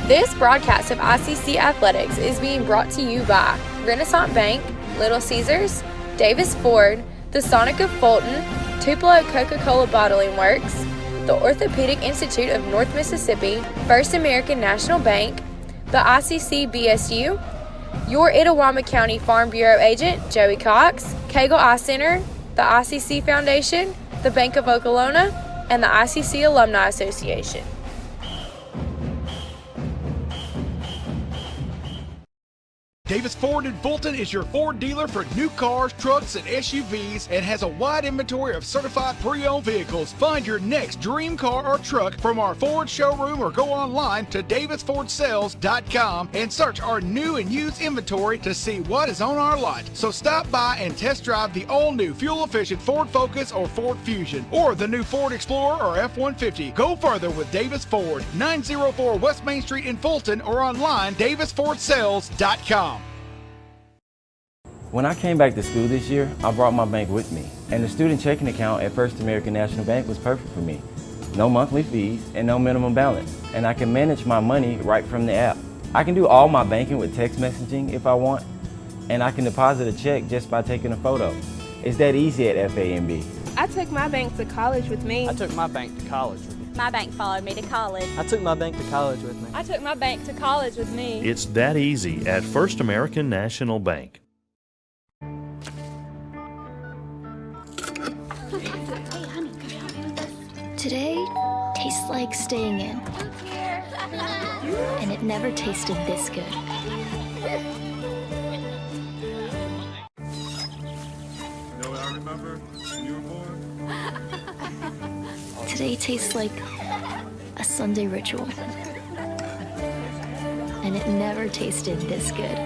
This broadcast of ICC Athletics is being brought to you by Renaissance Bank, Little Caesars, Davis Ford, the Sonic of Fulton, Tupelo Coca-Cola Bottling Works, the Orthopedic Institute of North Mississippi, First American National Bank, the ICC BSU, your Itawamba County Farm Bureau agent, Joey Cox, Cagle Eye Center, the ICC Foundation, the Bank of Okolona, and the ICC Alumni Association. Davis Ford in Fulton is your Ford dealer for new cars, trucks, and SUVs and has a wide inventory of certified pre-owned vehicles. Find your next dream car or truck from our Ford showroom or go online to davisfordsales.com and search our new and used inventory to see what is on our lot. So stop by and test drive the all-new fuel-efficient Ford Focus or Ford Fusion or the new Ford Explorer or F-150. Go further with Davis Ford, 904 West Main Street in Fulton or online davisfordsales.com. When I came back to school this year, I brought my bank with me, and the student checking account at First American National Bank was perfect for me. No monthly fees and no minimum balance, and I can manage my money right from the app. I can do all my banking with text messaging if I want, and I can deposit a check just by taking a photo. It's that easy at FAMB. I took my bank to college with me. I took my bank to college with me. My bank followed me to college. I took my bank to college with me. I took my bank to college with me. It's that easy at First American National Bank. Today tastes like staying in. And it never tasted this good. You know what I remember when you were born? Today tastes like a Sunday ritual. And it never tasted this good.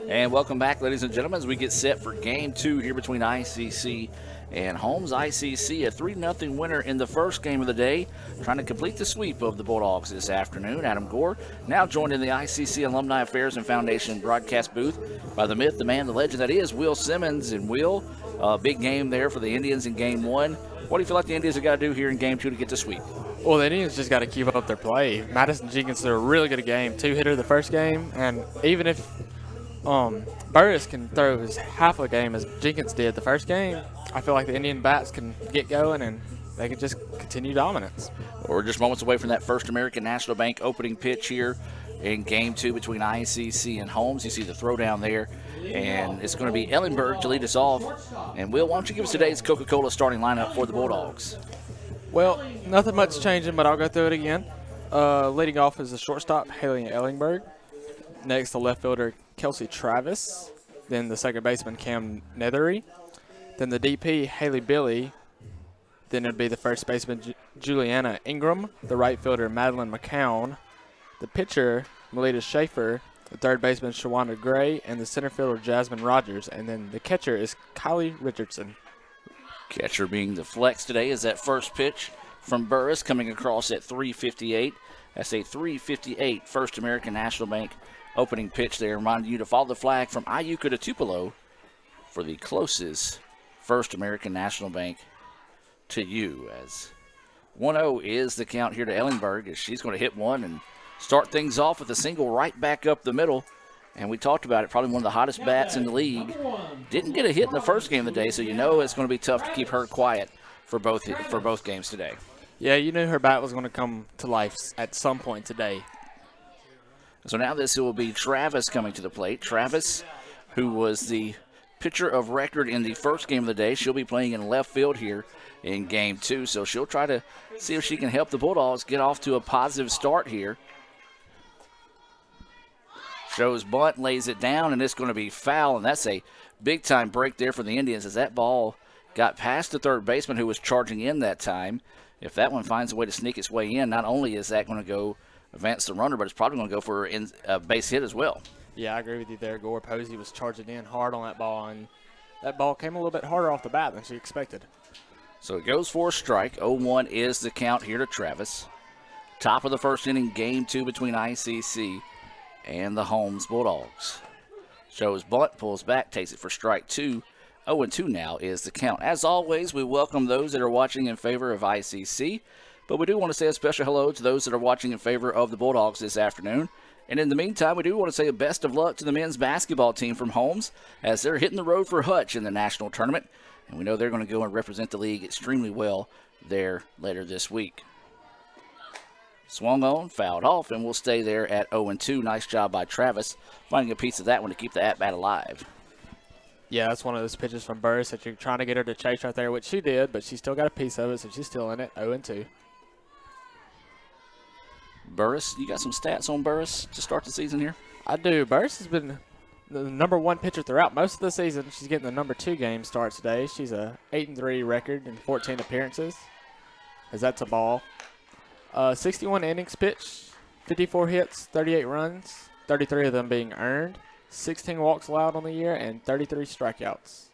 And welcome back, ladies and gentlemen, as we get set for Game 2 here between ICC and Holmes. ICC, a 3-0 winner in the first game of the day, trying to complete the sweep of the Bulldogs this afternoon. Adam Gore now joined in the ICC Alumni Affairs and Foundation broadcast booth by the myth, the man, the legend that is Will Simmons. And Will, big game there for the Indians in Game 1. What do you feel like the Indians have got to do here in Game 2 to get the sweep? Well, the Indians just got to keep up their play. Madison Jenkins did a really good game, 2-hitter the first game, and even if Burris can throw as half a game as Jenkins did the first game, I feel like the Indian bats can get going and they can just continue dominance. We're just moments away from that First American National Bank opening pitch here in Game 2 between ICC and Holmes. You see the throwdown there, and it's going to be Ellenberg to lead us off. And Will, why don't you give us today's Coca-Cola starting lineup for the Bulldogs? Well, nothing much changing, but I'll go through it again. Leading off is the shortstop, Haley Ellenberg. Next, the left fielder, Kelsey Travis. Then the second baseman, Cam Nethery. Then the DP, Haley Billy. Then it would be the first baseman, Juliana Ingram. The right fielder, Madeline McCown. The pitcher, Melita Schaefer. The third baseman, Shawanda Gray. And the center fielder, Jasmine Rogers. And then the catcher is Kylie Richardson. Catcher being the flex today is that first pitch from Burris coming across at 3:58. That's a 3:58 First American National Bank opening pitch there, reminding you to follow the flag from Iuka to Tupelo for the closest First American National Bank to you. As 1-0 is the count here to Ellenberg, as she's going to hit one and start things off with a single right back up the middle. And we talked about it, probably one of the hottest bats in the league. Didn't get a hit in the first game of the day, so you know it's going to be tough to keep her quiet for both games today. Yeah, you knew her bat was going to come to life at some point today. So now this will be Travis coming to the plate. Travis, who was the pitcher of record in the first game of the day, she'll be playing in left field here in Game 2. So she'll try to see if she can help the Bulldogs get off to a positive start here. Shows bunt, lays it down, and it's going to be foul. And that's a big-time break there for the Indians as that ball got past the third baseman who was charging in that time. If that one finds a way to sneak its way in, not only is that going to go advance the runner, but it's probably going to go for a base hit as well. Yeah, I agree with you there. Gore Posey was charging in hard on that ball, and that ball came a little bit harder off the bat than she expected. So it goes for a strike. 0-1 is the count here to Travis. Top of the first inning, Game 2 between ICC and the Holmes Bulldogs. Shows bunt, pulls back, takes it for strike 2. 0-2 now is the count. As always, we welcome those that are watching in favor of ICC, but we do want to say a special hello to those that are watching in favor of the Bulldogs this afternoon. And in the meantime, we do want to say a best of luck to the men's basketball team from Holmes as they're hitting the road for Hutch in the national tournament. And we know they're going to go and represent the league extremely well there later this week. Swung on, fouled off, and we'll stay there at 0-2. Nice job by Travis finding a piece of that one to keep the at-bat alive. Yeah, that's one of those pitches from Burris that you're trying to get her to chase right there, which she did, but she still got a piece of it, so she's still in it, 0-2. Burris, you got some stats on Burris to start the season here? I do. Burris has been the number one pitcher throughout most of the season. She's getting the number 2 game start today. She's a 8-3 record in 14 appearances, as that's a ball. 61 innings pitched, 54 hits, 38 runs, 33 of them being earned, 16 walks allowed on the year, and 33 strikeouts.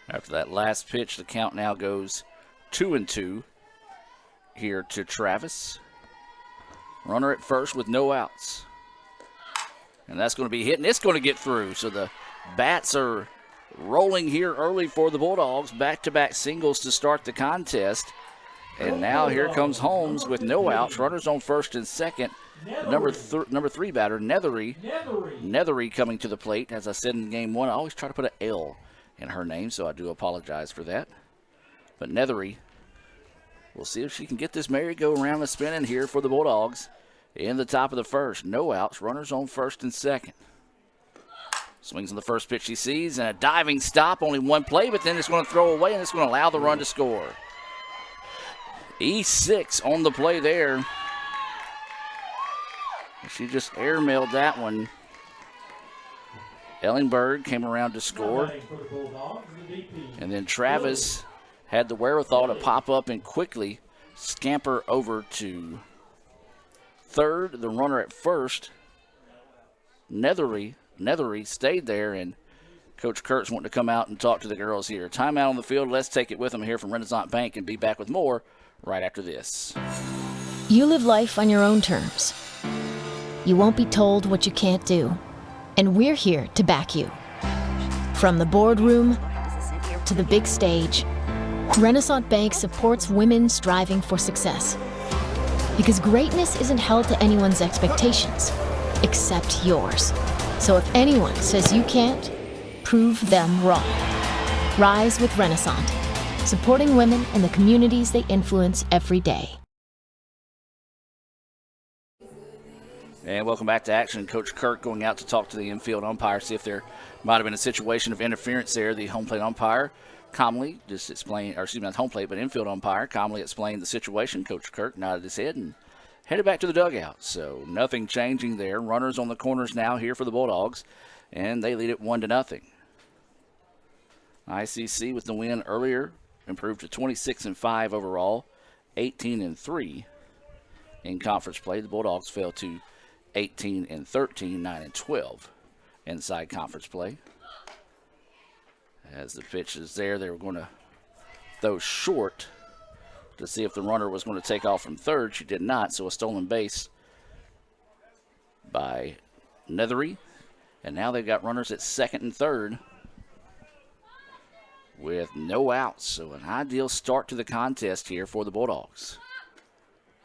After that last pitch, the count now goes 2-2 here to Travis. Runner at first with no outs. And that's going to be hit, and it's going to get through. So the bats are rolling here early for the Bulldogs. Back-to-back singles to start the contest. And now here comes Holmes with no outs. Runners on first and second. Number 3 batter, Nethery. Nethery coming to the plate. As I said in game 1, I always try to put an L in her name, so I do apologize for that. But Nethery, we'll see if she can get this merry-go-round spinning here for the Bulldogs in the top of the first. No outs. Runners on first and second. Swings on the first pitch she sees, and a diving stop. Only one play, but then it's going to throw away, and it's going to allow the run to score. E6 on the play there. She just airmailed that one. Ellingberg came around to score. And then Travis had the wherewithal to pop up and quickly scamper over to third. The runner at first, Nethery stayed there, and Coach Kurtz wanting to come out and talk to the girls here. Timeout on the field. Let's take it with them here from Renaissance Bank and be back with more right after this. You live life on your own terms. You won't be told what you can't do. And we're here to back you. From the boardroom to the big stage, Renaissance Bank supports women striving for success. Because greatness isn't held to anyone's expectations, except yours. So if anyone says you can't, prove them wrong. Rise with Renaissance, supporting women in the communities they influence every day. And welcome back to action. Coach Kirk going out to talk to the infield umpire, see if there might have been a situation of interference there. The home plate umpire calmly just explained, or excuse me, not home plate, but infield umpire calmly explained the situation. Coach Kirk nodded his head and headed back to the dugout. So nothing changing there. Runners on the corners now here for the Bulldogs, and they lead it 1-0. ICC with the win earlier improved to 26-5 overall, 18-3 in conference play. The Bulldogs fell to 18-13, 9-12 inside conference play. As the pitch is there, they were going to throw short to see if the runner was going to take off from third. She did not, so a stolen base by Nethery. And now they've got runners at second and third with no outs. So an ideal start to the contest here for the Bulldogs.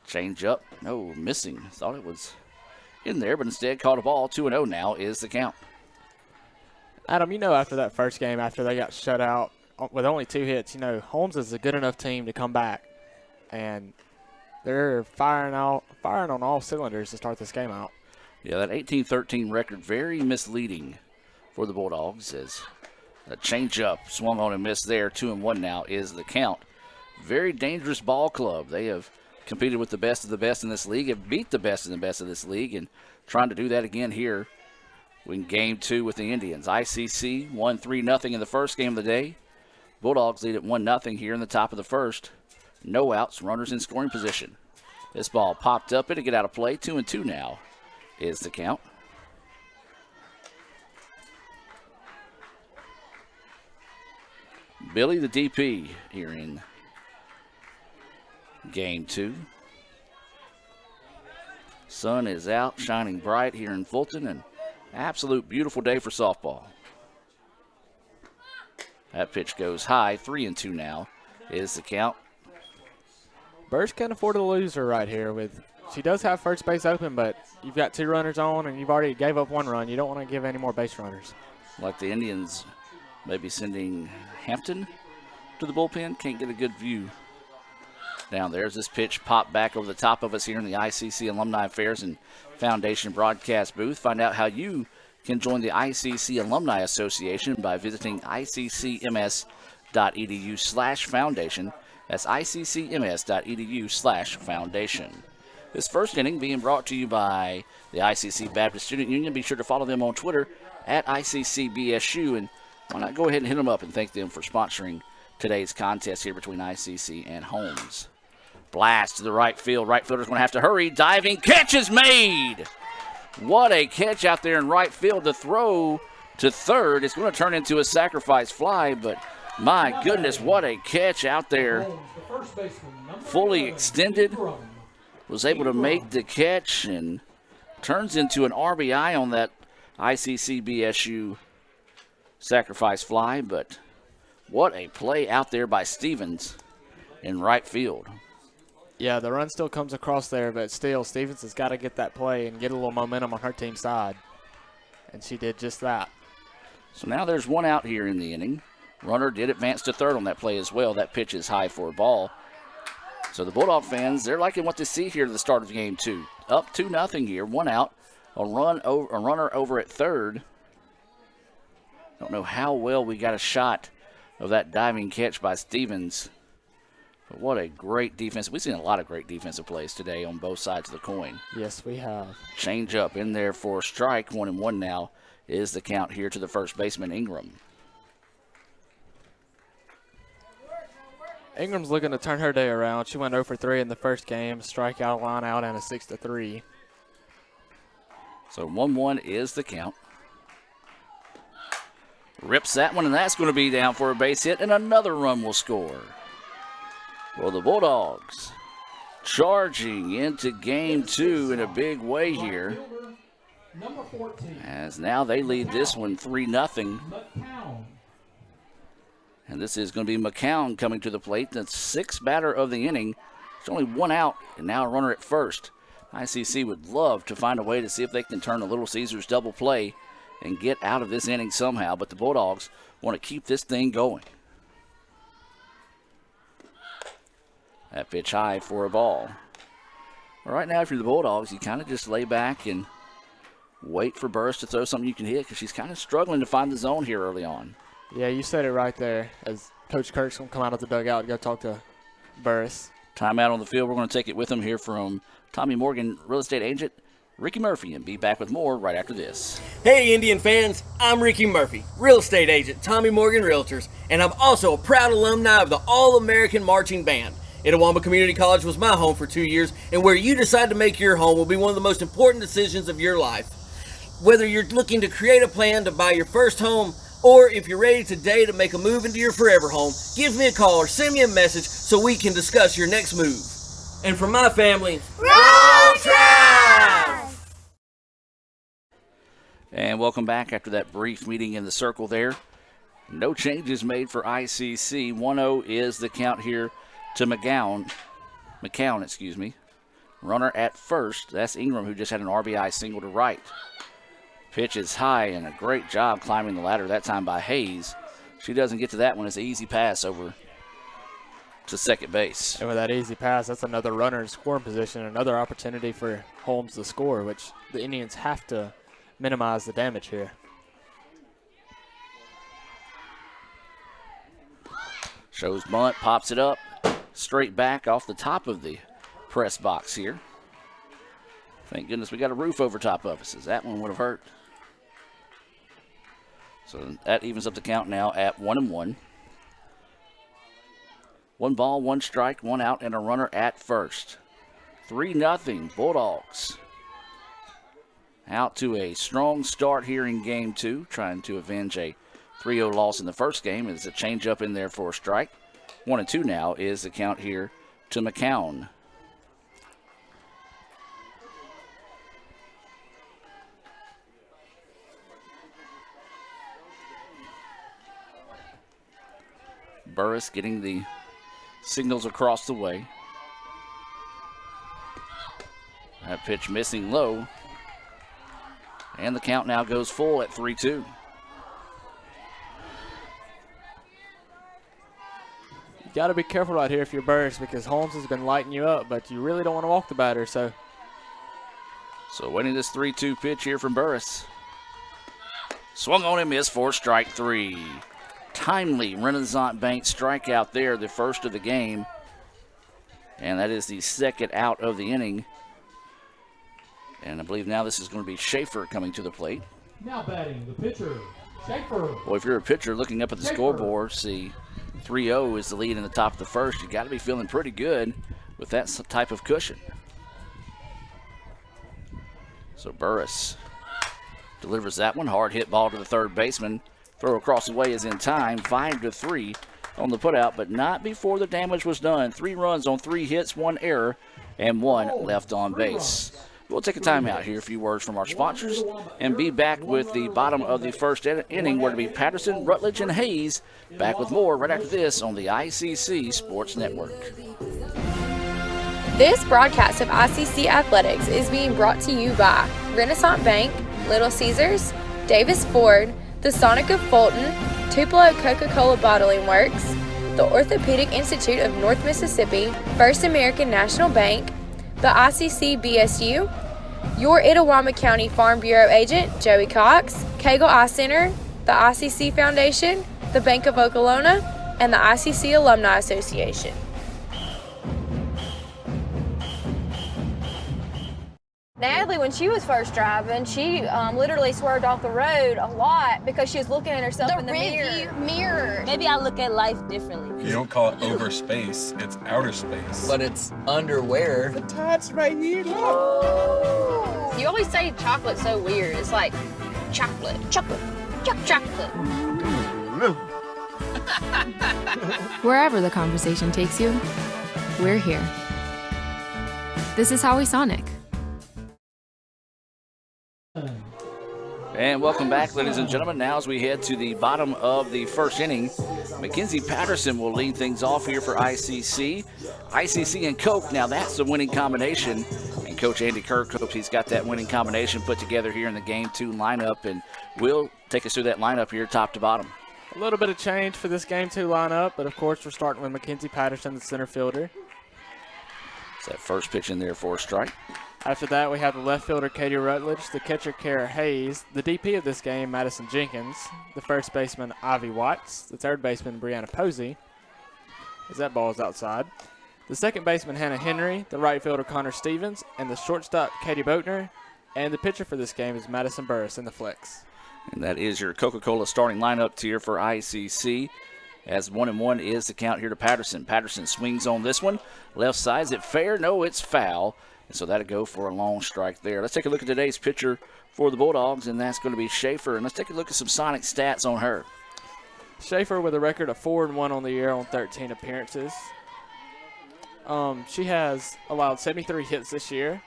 Change up. No, missing. Thought it was in there, but instead caught a ball. 2-0 now is the count. Adam, you know, after that first game, after they got shut out with only 2 hits, you know, Holmes is a good enough team to come back. And they're firing on all cylinders to start this game out. Yeah, that 18-13 record, very misleading for the Bulldogs, as a change-up swung on and missed there. 2-1 now is the count. Very dangerous ball club. They have competed with the best of the best in this league, have beat the best of the best of this league, and trying to do that again here in game 2 with the Indians. ICC won 3-0 in the first game of the day. Bulldogs lead at 1-0 here in the top of the first. No outs, runners in scoring position. This ball popped up, it'll get out of play. 2-2 now is the count. Billy the DP here in game 2. Sun is out, shining bright here in Fulton, and absolute beautiful day for softball. That pitch goes high. 3-2 now is the count. Burris can't afford to lose her right here. She does have first base open, but you've got 2 runners on, and you've already gave up 1 run. You don't want to give any more base runners. Like the Indians maybe sending Hampton to the bullpen. Can't get a good view down there as this pitch popped back over the top of us here in the ICC Alumni Affairs and Foundation broadcast booth. Find out how you can join the ICC Alumni Association by visiting iccms.edu/foundation. That's iccms.edu/foundation. This first inning being brought to you by the ICC Baptist Student Union. Be sure to follow them on Twitter at ICCBSU, and why not go ahead and hit them up and thank them for sponsoring today's contest here between ICC and Holmes. Blast to the right field. Right fielder's going to have to hurry. Diving catch is made. What a catch out there in right field. The throw to third is going to turn into a sacrifice fly, but my goodness, what a catch out there. Fully extended. Was able to make the catch and turns into an RBI on that ICC BSU sacrifice fly, but what a play out there by Stevens in right field. Yeah, the run still comes across there, but still, Stevens has got to get that play and get a little momentum on her team's side. And she did just that. So now there's 1 out here in the inning. Runner did advance to third on that play as well. That pitch is high for a ball. So the Bulldog fans, they're liking what they see here at the start of game 2. Up 2-0 here, 1 out. A runner over at third. Don't know how well we got a shot of that diving catch by Stevens. But what a great defense. We've seen a lot of great defensive plays today on both sides of the coin. Yes, we have. Change up in there for a strike. 1-1 now is the count here to the first baseman, Ingram. Ingram's looking to turn her day around. She went 0 for 3 in the first game, strikeout, line out, and a 6-3. So 1-1 is the count. Rips that one, and that's going to be down for a base hit, and another run will score. Well, the Bulldogs charging into game 2 in a big way here. As now they lead this one 3-0. And this is going to be McCown coming to the plate. The 6th batter of the inning. There's only 1 out, and now a runner at first. ICC would love to find a way to see if they can turn the Little Caesars double play and get out of this inning somehow. But the Bulldogs want to keep this thing going. That pitch high for a ball. Well, right now, if you're the Bulldogs, you kind of just lay back and wait for Burris to throw something you can hit because she's kind of struggling to find the zone here early on. Yeah, you said it right there as Coach Kirk's going to come out of the dugout and go talk to Burris. Timeout on the field. We're going to take it with him here from Tommy Morgan, real estate agent Ricky Murphy, and be back with more right after this. Hey, Indian fans, I'm Ricky Murphy, real estate agent, Tommy Morgan Realtors, and I'm also a proud alumni of the All-American Marching Band. Itawamba Community College was my home for 2 years, and where you decide to make your home will be one of the most important decisions of your life. Whether you're looking to create a plan to buy your first home, or if you're ready today to make a move into your forever home, give me a call or send me a message so we can discuss your next move. And for my family, roll Tribe! And welcome back after that brief meeting in the circle there. No changes made for ICC. 1-0 is the count here to McCown. Runner at first. That's Ingram, who just had an RBI single to right. Pitch is high, and a great job climbing the ladder that time by Hayes. She doesn't get to that one. It's an easy pass over to second base. And with that easy pass, that's another runner in scoring position, another opportunity for Holmes to score, which the Indians have to minimize the damage here. Shows bunt, pops it up, straight back off the top of the press box here. Thank goodness we got a roof over top of us, as that one would have hurt. So that evens up the count now at 1-1. 1 ball, 1 strike, 1 out, and a runner at first. 3-0 Bulldogs. Out to a strong start here in game 2, trying to avenge a 3-0 loss in the first game. There's a changeup in there for a strike. 1-2 now is the count here to McCown. Burris getting the signals across the way. That pitch missing low. And the count now goes full at 3-2. You got to be careful right here if you're Burris, because Holmes has been lighting you up, but you really don't want to walk the batter. So waiting this 3-2 pitch here from Burris. Swung on and missed for strike 3. Timely Renaissance Bank strikeout there, the first of the game. And that is the second out of the inning. And I believe now this is going to be Schaefer coming to the plate. Now batting the pitcher, Schaefer. Well, if you're a pitcher looking up at the scoreboard, see 3-0 is the lead in the top of the first. You got to be feeling pretty good with that type of cushion. So Burris delivers that one. Hard hit ball to the third baseman. Throw across the way is in time. 5-3 on the putout, but not before the damage was done. 3 runs on 3 hits, 1 error, and 1 left on base. We'll take a timeout here, a few words from our sponsors, and be back with the bottom of the first inning, where to be Patterson, Rutledge, and Hayes. Back with more right after this on the ICC Sports Network. This broadcast of ICC Athletics is being brought to you by Renaissance Bank, Little Caesars, Davis Ford, the Sonic of Fulton, Tupelo Coca-Cola Bottling Works, the Orthopedic Institute of North Mississippi, First American National Bank, the ICC BSU, your Itawamba County Farm Bureau agent, Joey Cox, Cagle Eye Center, the ICC Foundation, the Bank of Okolona, and the ICC Alumni Association. Natalie, when she was first driving, she literally swerved off the road a lot because she was looking at herself in the mirror. Maybe I look at life differently. You don't call it over space, it's outer space. But it's underwear. The tats right here. Look. You always say chocolate's so weird. It's like chocolate. Wherever the conversation takes you, we're here. This is Howie Sonic. And welcome back, ladies and gentlemen. Now as we head to the bottom of the first inning, Mackenzie Patterson will lead things off here for ICC. ICC and Coke, now that's the winning combination. And Coach Andy Kirk hopes he's got that winning combination put together here in the Game 2 lineup. And we'll take us through that lineup here top to bottom. a little bit of change for this Game 2 lineup, but of course we're starting with Mackenzie Patterson, the center fielder. It's that first pitch in there for a strike. After that, we have the left fielder, Katie Rutledge, the catcher, Kara Hayes, the DP of this game, Madison Jenkins, the first baseman, Ivy Watts, the third baseman, Brianna Posey, as that ball is outside, the second baseman, Hannah Henry, the right fielder, Connor Stevens, and the shortstop, Katie Boatner, and the pitcher for this game is Madison Burris in the flex. And that is your Coca-Cola starting lineup here for ICC. As 1-1 is the count here to Patterson. Patterson swings on this one. Left side, is it fair? No, it's foul. And so that'll go for a long strike there. Let's take a look at today's pitcher for the Bulldogs, and that's going to be Schaefer. And let's take a look at some Sonic stats on her. Schaefer with a record of 4-1 on the year on 13 appearances. She has allowed 73 hits this year,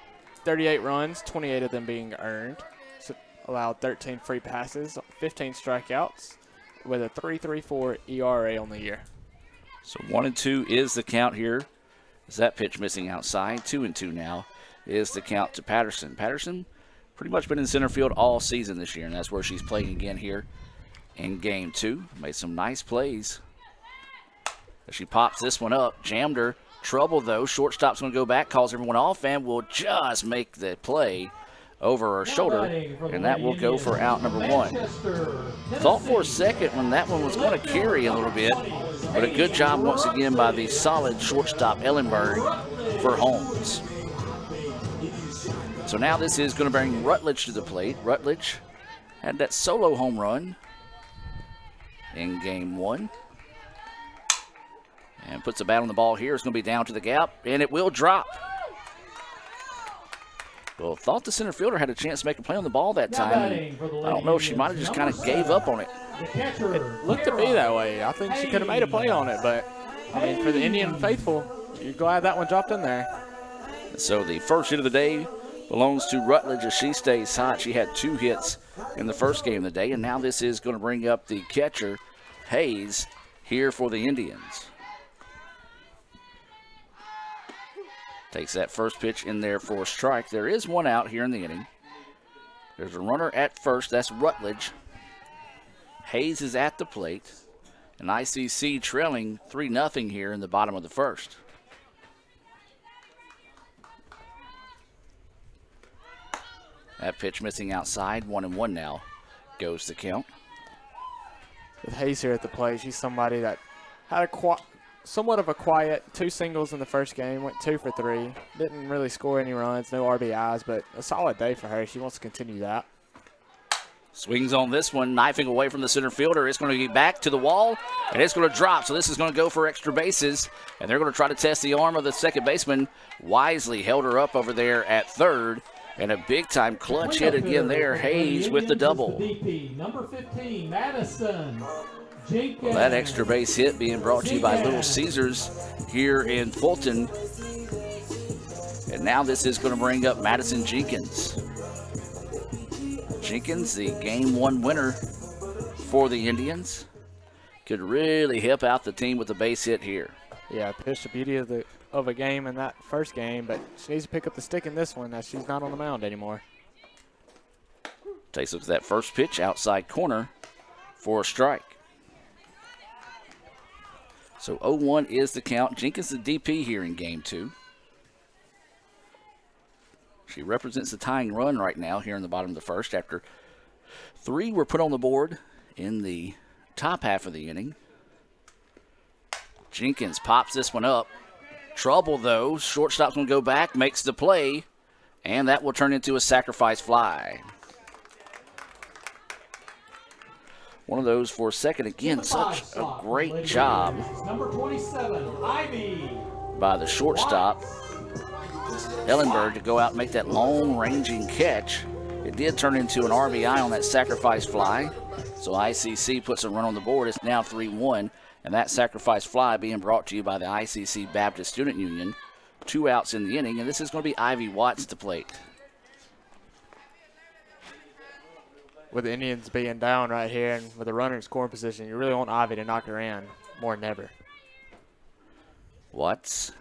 38 runs, 28 of them being earned. She's allowed 13 free passes, 15 strikeouts, with a 3.34 ERA on the year. So 1-2 is the count here. Is that pitch missing outside? 2-2 now is the count to Patterson. Patterson pretty much been in center field all season this year, and that's where she's playing again here in Game 2. Made some nice plays. As she pops this one up, jammed her. Trouble though. Shortstop's going to go back, calls everyone off, and will just make the play over her shoulder, and that will go for out number 1. Thought for a second when that one was going to carry a little bit, but a good job once again by the solid shortstop Ellenberg for Holmes. So now this is going to bring Rutledge to the plate. Rutledge had that solo home run in Game 1. And puts the bat on the ball here. It's going to be down to the gap, and it will drop. Well, thought the center fielder had a chance to make a play on the ball that time. I don't know if she might have just kind of gave up on it. It looked to be that way. I think she could have made a play on it, but I mean, for the Indian faithful, you're glad that one dropped in there. So the first hit of the day belongs to Rutledge as she stays hot. She had 2 hits in the first game of the day, and now this is going to bring up the catcher, Hayes. here for the Indians. Takes that first pitch in there for a strike. There is one out here in the inning. There's a runner at first. That's Rutledge. Hayes is at the plate. And ICC trailing 3-0 here in the bottom of the first. That pitch missing outside. 1-1 now goes the count. With Hayes here at the plate, she's somebody that had somewhat of a quiet 2 singles in the first game, went 2 for 3. Didn't really score any runs, no RBIs, but a solid day for her. She wants to continue that. Swings on this one, knifing away from the center fielder. It's going to get back to the wall, and it's going to drop. So this is going to go for extra bases, and they're going to try to test the arm of the second baseman. Wisely held her up over there at third, and a big-time clutch hit again there. Hayes with the double. Number 15, Madison. Well, that extra base hit being brought to you by Little Caesars here in Fulton. And now this is going to bring up Madison Jenkins. Jenkins, the Game 1 winner for the Indians, could really help out the team with a base hit here. Yeah, pitched the beauty of a game in that first game, but she needs to pick up the stick in this one as she's not on the mound anymore. Takes a look at that first pitch, outside corner for a strike. So 0-1 is the count. Jenkins the DP here in Game 2. She represents the tying run right now here in the bottom of the first after 3 were put on the board in the top half of the inning. Jenkins pops this one up. Trouble, though. Shortstop's going to go back, makes the play, and that will turn into a sacrifice fly. One of those for a second. Again, such a great job Number 27, Ivy. by the shortstop, Ellenberg, to go out and make that long-ranging catch. It did turn into an RBI on that sacrifice fly. So ICC puts a run on the board. It's now 3-1. And that sacrifice fly being brought to you by the ICC Baptist Student Union. 2 outs in the inning, and this is going to be Ivy Watts to plate. With the Indians being down right here and with a runner in scoring position, you really want Ivy to knock her in more than ever. Watts.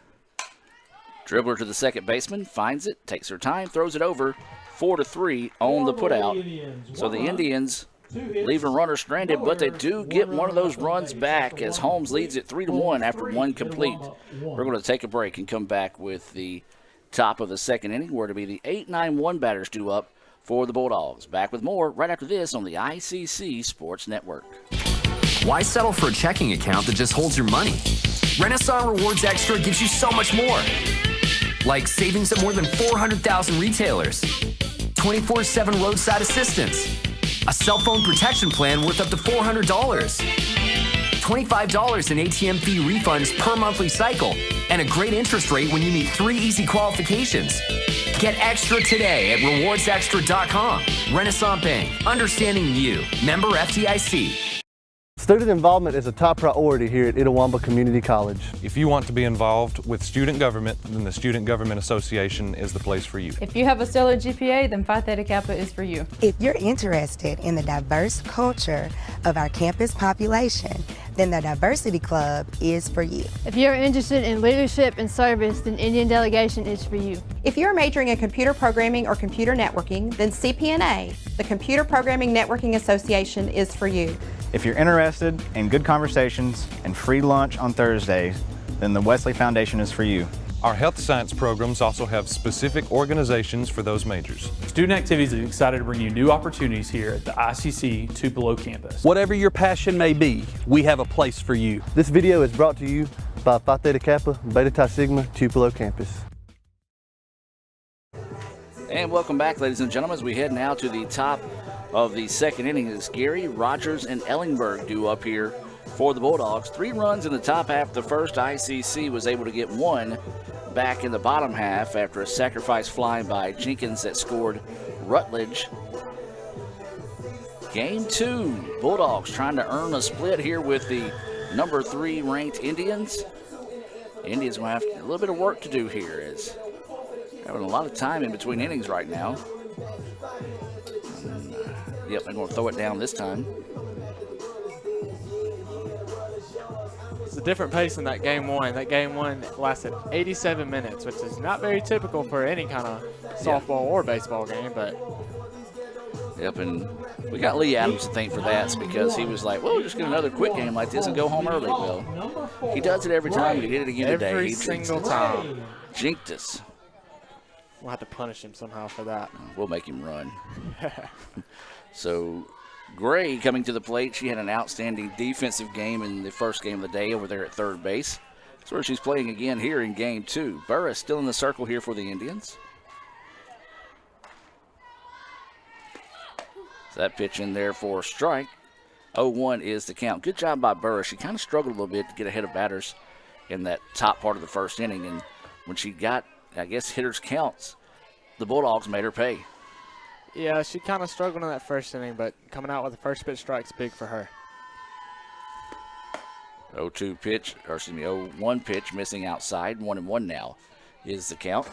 Dribbler to the second baseman, finds it, takes her time, throws it over. 4-3 on the putout. So the Indians leave a runner stranded, but they do get one of those runs back as Holmes leads it 3-1 after 1 complete. We're going to take a break and come back with the top of the second inning, where to be the 8-9-1 batters due up for the Bulldogs. Back with more right after this on the ICC Sports Network. Why settle for a checking account that just holds your money? Renaissance Rewards Extra gives you so much more. Like savings at more than 400,000 retailers, 24/7 roadside assistance, a cell phone protection plan worth up to $400, $25 in ATM fee refunds per monthly cycle, and a great interest rate when you meet 3 easy qualifications. Get extra today at rewardsextra.com. Renaissance Bank, understanding you. Member FDIC. Student involvement is a top priority here at Itawamba Community College. If you want to be involved with student government, then the Student Government Association is the place for you. If you have a stellar GPA, then Phi Theta Kappa is for you. If you're interested in the diverse culture of our campus population, then the Diversity Club is for you. If you're interested in leadership and service, then Indian Delegation is for you. If you're majoring in computer programming or computer networking, then CPNA, the Computer Programming Networking Association, is for you. If you're interested in good conversations and free lunch on Thursdays, then the Wesley Foundation is for you. Our health science programs also have specific organizations for those majors. Student Activities is excited to bring you new opportunities here at the ICC Tupelo campus. Whatever your passion may be, we have a place for you. This video is brought to you by Phi Theta Kappa, Beta Chi Sigma, Tupelo campus. And welcome back, ladies and gentlemen, as we head now to the top of the second inning. As Gary, Rogers, and Ellingberg due up here for the Bulldogs. 3 runs in the top half of the first. ICC was able to get 1 back in the bottom half after a sacrifice fly by Jenkins that scored Rutledge. Game 2, Bulldogs trying to earn a split here with the number 3 ranked Indians. Indians will have a little bit of work to do here, as having a lot of time in between innings right now. Yep, they're going to throw it down this time. a different pace in that game one. That game one lasted 87 minutes, which is not very typical for any kind of softball or baseball game, but. Yep, and we got Lee Adams to thank for that because he was like, well, just get another quick game like this and go home early. Well, he does it every time. He did it again today. Every single time. Jinked us. We'll have to punish him somehow for that. We'll make him run. So Gray coming to the plate. She had an outstanding defensive game in the first game of the day over there at third base. That's where she's playing again here in game 2. Burris still in the circle here for the Indians. So that pitch in there for a strike. 0-1 is the count. Good job by Burris. She kind of struggled a little bit to get ahead of batters in that top part of the first inning. And when she got, I guess, hitters counts, the Bulldogs made her pay. Yeah, she kind of struggled in that first inning, but coming out with the first pitch strike's big for her. 0-2 pitch, or excuse me, 0-1 pitch missing outside. 1-1 now is the count.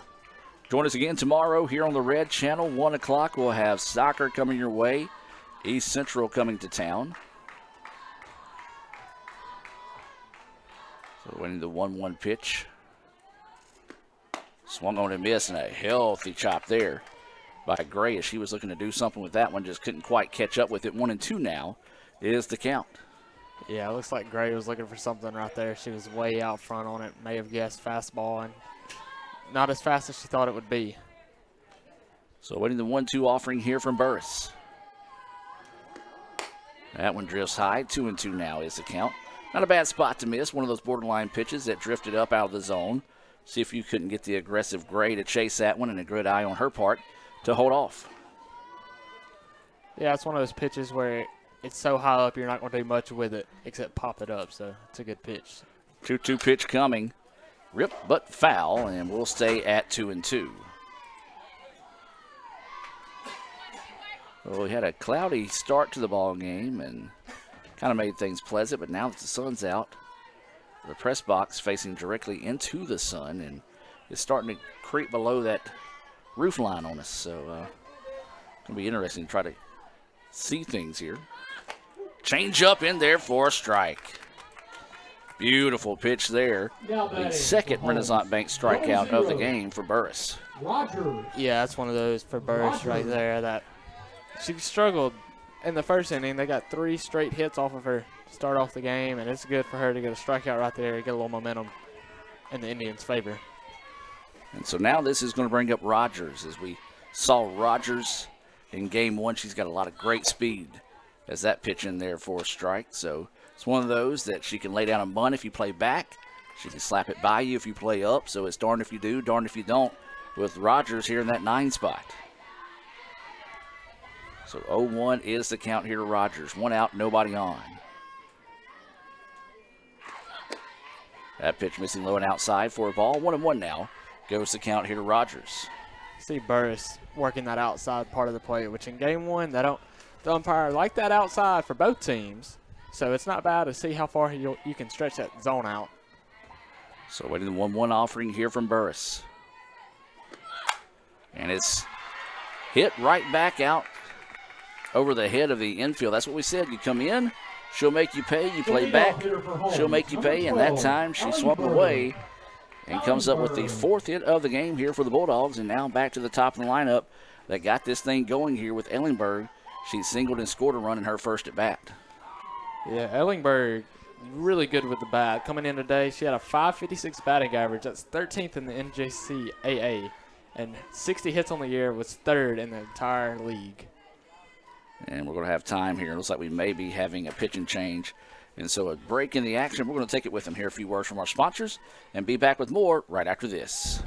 Join us again tomorrow here on the Red Channel. 1 o'clock, we'll have soccer coming your way. East Central coming to town. So winning the 1-1 pitch. Swung on and missed, and a healthy chop there by Gray as she was looking to do something with that one. Just couldn't quite catch up with it. 1-2 now is the count. Yeah, it looks like Gray was looking for something right there. She was way out front on it. May have guessed fastball, and not as fast as she thought it would be. So waiting the 1-2 offering here from Burris. That one drifts high. 2-2 now is the count. Not a bad spot to miss. One of those borderline pitches that drifted up out of the zone. See if you couldn't get the aggressive Gray to chase that one, and a good eye on her part to hold off. Yeah, it's one of those pitches where it's so high up you're not going to do much with it except pop it up, so it's a good pitch. 2-2 pitch coming. Rip but foul, and we'll stay at 2-2. Well, we had a cloudy start to the ball game and kind of made things pleasant, but now that the sun's out, the press box facing directly into the sun, and it's starting to creep below that roof line on us. So it's going to be interesting to try to see things here. Change up in there for a strike. Beautiful pitch there. The second Renaissance Bank strikeout of the game for Burris. Yeah, that's one of those for Burris right there. That she struggled in the first inning. They got 3 straight hits off of her to start off the game, and it's good for her to get a strikeout right there, get a little momentum in the Indians' favor. And so now this is going to bring up Rogers. As we saw Rogers in game 1, she's got a lot of great speed as that pitch in there for a strike. So it's one of those that she can lay down a bunt if you play back. She can slap it by you if you play up. So it's darned if you do, darned if you don't with Rogers here in that 9 spot. So 0-1 is the count here to Rogers. 1 out, nobody on. That pitch missing low and outside for a ball. 1-1 now goes the count here to Rogers. See Burris working that outside part of the plate, which in game 1, the umpire liked that outside for both teams. So it's not bad to see how far you can stretch that zone out. So waiting the 1-1 offering here from Burris. And it's hit right back out over the head of the infield. That's what we said. You come in, she'll make you pay. You play back, she'll make you pay. And that time she swung away and comes up with the 4th hit of the game here for the Bulldogs. And now back to the top of the lineup that got this thing going here with Ellingberg. She singled and scored a run in her first at bat. Yeah, Ellingberg really good with the bat. Coming in today, she had a .556 batting average. That's 13th in the NJCAA. And 60 hits on the year, was 3rd in the entire league. And we're going to have time here. It looks like we may be having a pitching change. And so a break in the action. We're going to take it with them here. A few words from our sponsors and be back with more right after this.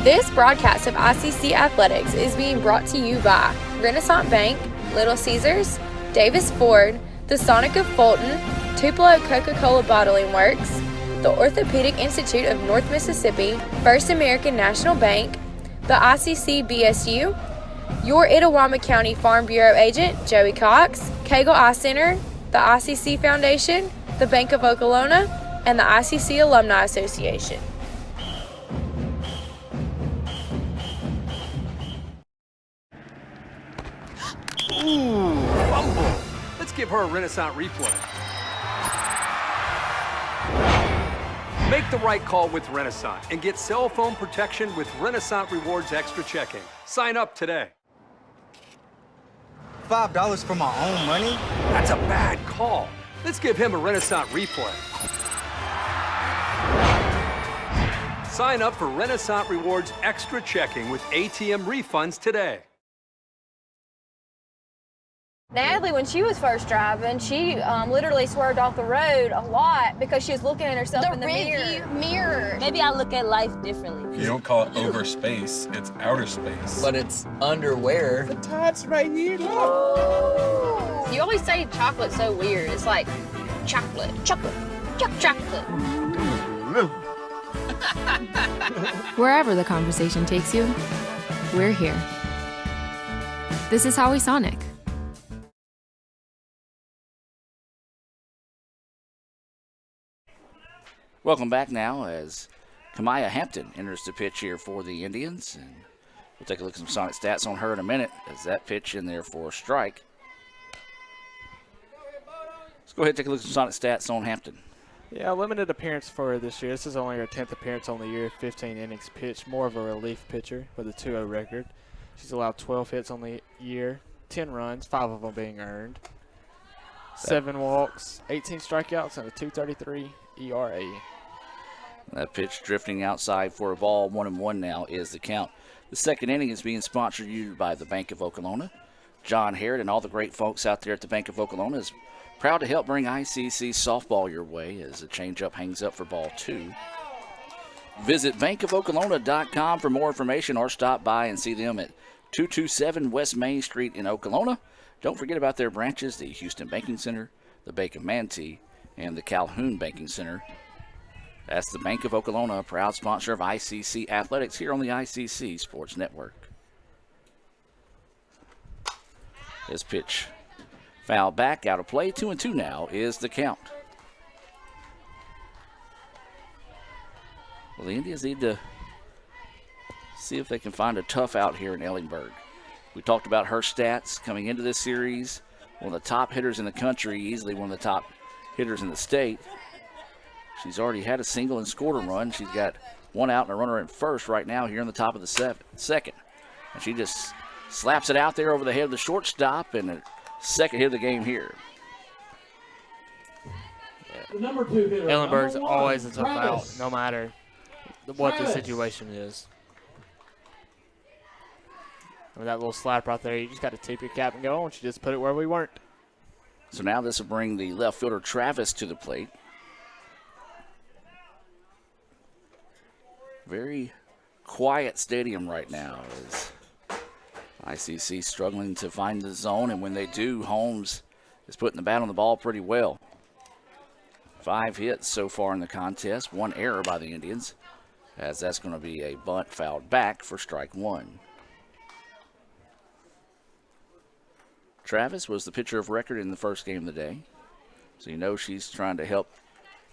This broadcast of ICC Athletics is being brought to you by Renaissance Bank, Little Caesars, Davis Ford, the Sonic of Fulton, Tupelo Coca-Cola Bottling Works, the Orthopedic Institute of North Mississippi, First American National Bank, the ICC BSU, your Itawamba County Farm Bureau agent, Joey Cox, Cagle Eye Center, the ICC Foundation, the Bank of Okolona, and the ICC Alumni Association. Ooh, fumble. Let's give her a Renaissance replay. Make the right call with Renaissance and get cell phone protection with Renaissance Rewards Extra Checking. Sign up today. $5 for my own money? That's a bad call. Let's give him a Renaissance replay. Sign up for Renaissance Rewards Extra Checking with ATM refunds today. Natalie, when she was first driving, she literally swerved off the road a lot because she was looking at herself in the mirror. Maybe I look at life differently. You don't call it over space, it's outer space. But it's underwear. The tab's right here, look. You always say chocolate's so weird. It's like chocolate. Chocolate. Chocolate. Wherever the conversation takes you, we're here. This is Howie Sonic. Welcome back now as Kamaya Hampton enters the pitch here for the Indians. And we'll take a look at some Sonic stats on her in a minute as that pitch in there for a strike. Let's go ahead and take a look at some Sonic stats on Hampton. Yeah, limited appearance for her this year. This is only her 10th appearance on the year, 15 innings pitched, more of a relief pitcher with a 2-0 record. She's allowed 12 hits on the year, 10 runs, 5 of them being earned, 7 walks, 18 strikeouts, and a 2.33 ERA. That pitch drifting outside for a ball, 1-1 now is the count. The second inning is being sponsored by the Bank of Oklahoma. John Harrod and all the great folks out there at the Bank of Oklahoma is proud to help bring ICC softball your way as the changeup hangs up for ball 2. Visit bankofoklahoma.com for more information or stop by and see them at 227 West Main Street in Oklahoma. Don't forget about their branches, the Houston Banking Center, the Bacon Manatee, and the Calhoun Banking Center. That's the Bank of Oklahoma, proud sponsor of ICC Athletics here on the ICC Sports Network. This pitch foul back, out of play, 2-2 now is the count. Well, the Indians need to see if they can find a tough out here in Ellingburg. We talked about her stats coming into this series. One of the top hitters in the country, easily one of the top hitters in the state. She's already had a single and scored a run. She's got one out and a runner at first right now here in the top of the second. And she just slaps it out there over the head of the shortstop, and a second hit of the game here. The number 2 hitter. Ellenberg's number 1, always a tough out, Travis. no matter what the Travis. situation is. With that little slap right there, you just got to tip your cap and go on. She just put it where we weren't. So now this will bring the left fielder Travis to the plate. Very quiet stadium right now as ICC struggling to find the zone, and when they do, Holmes is putting the bat on the ball pretty well. 5 hits so far in the contest, 1 error by the Indians, as that's going to be a bunt fouled back for strike 1. Travis was the pitcher of record in the first game of the day, so you know she's trying to help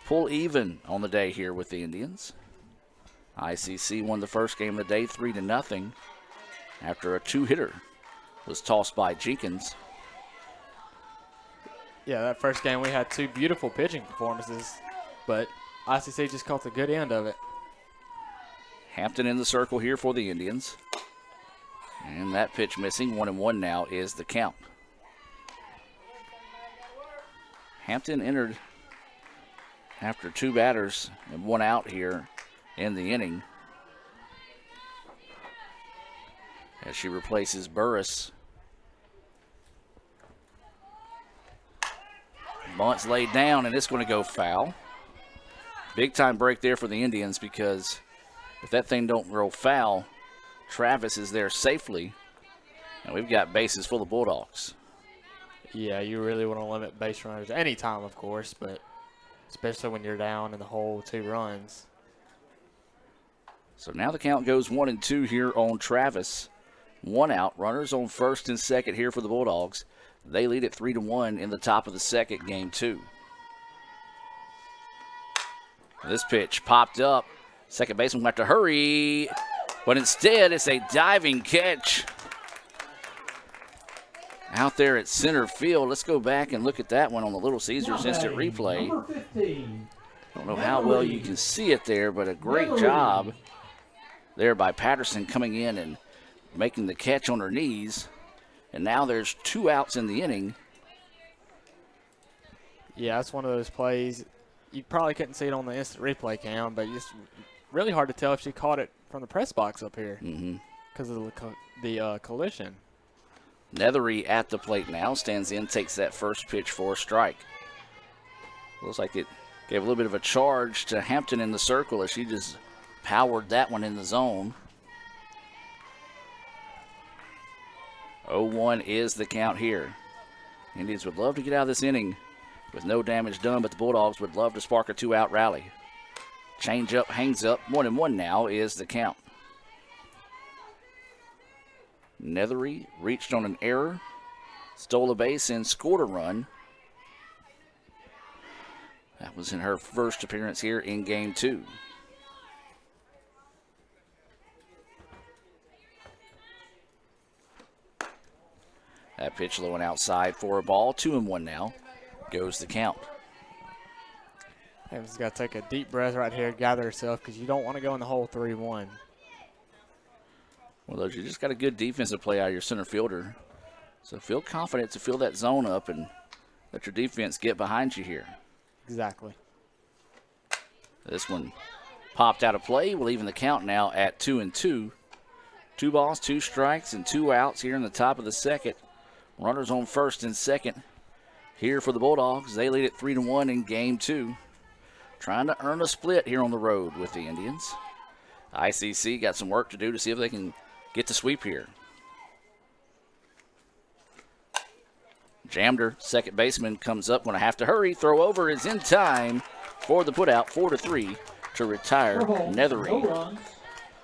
pull even on the day here with the Indians. ICC won the first game of the day 3-0 after a 2-hitter was tossed by Jenkins. Yeah, that first game we had 2 beautiful pitching performances, but ICC just caught the good end of it. Hampton in the circle here for the Indians. And that pitch missing, 1-1 now is the count. Hampton entered after 2 batters and 1 out here in the inning as she replaces Burris. Bunt's laid down, and it's going to go foul. Big time break there for the Indians, because if that thing don't roll foul, Travis is there safely, and we've got bases full of Bulldogs. Yeah, you really want to limit base runners anytime, of course, but especially when you're down in the hole 2 runs. So now the count goes 1-2 here on Travis. 1 out, runners on first and second here for the Bulldogs. They lead at 3-1 in the top of the second, game 2. This pitch popped up. Second baseman will have to hurry, but instead it's a diving catch out there at center field. Let's go back and look at that one on the Little Caesars instant replay. Number 15, Don't know how well you can see it there, but a great job there by Patterson coming in and making the catch on her knees. And now there's 2 outs in the inning. Yeah, that's one of those plays. You probably couldn't see it on the instant replay cam, but it's really hard to tell if she caught it from the press box up here because of the collision. Nethery at the plate now, stands in, takes that first pitch for a strike. Looks like it gave a little bit of a charge to Hampton in the circle as she just powered that one in the zone. 0-1 is the count here. Indians would love to get out of this inning with no damage done, but the Bulldogs would love to spark a 2-out rally. Change up, hangs up. 1-1 now is the count. Nethery reached on an error, stole a base, and scored a run. That was in her first appearance here in Game 2. That pitch low and outside for a ball. 2-1 now goes the count. Evans got to take a deep breath right here, gather herself, because you don't want to go in the hole 3-1. Well, you just got a good defensive play out of your center fielder. So feel confident to fill that zone up and let your defense get behind you here. Exactly. This one popped out of play. We're leaving the count now at 2-2. 2 balls, 2 strikes, and 2 outs here in the top of the second. Runners on first and second here for the Bulldogs. They lead at 3-1 in Game 2. Trying to earn a split here on the road with the Indians. ICC got some work to do to see if they can get the sweep here. Jammed her, second baseman comes up, gonna have to hurry. Throw over is in time for the putout, 4-3 to retire Nethery.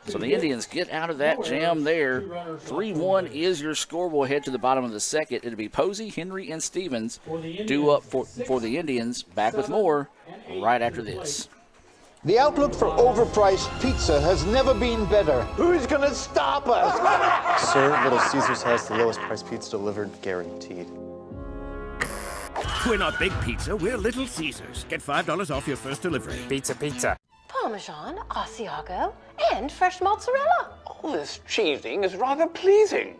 So the Indians get out of that jam there. 3-1 is your score. We'll head to the bottom of the second. It'll be Posey, Henry, and Stevens due up for the Indians. Back with more right after this. The outlook for overpriced pizza has never been better. Who's gonna stop us? Sir, Little Caesars has the lowest price pizza delivered, guaranteed. We're not Big Pizza, we're Little Caesars. Get $5 off your first delivery. Pizza, pizza. Parmesan, Asiago, and fresh mozzarella. All this cheesing is rather pleasing.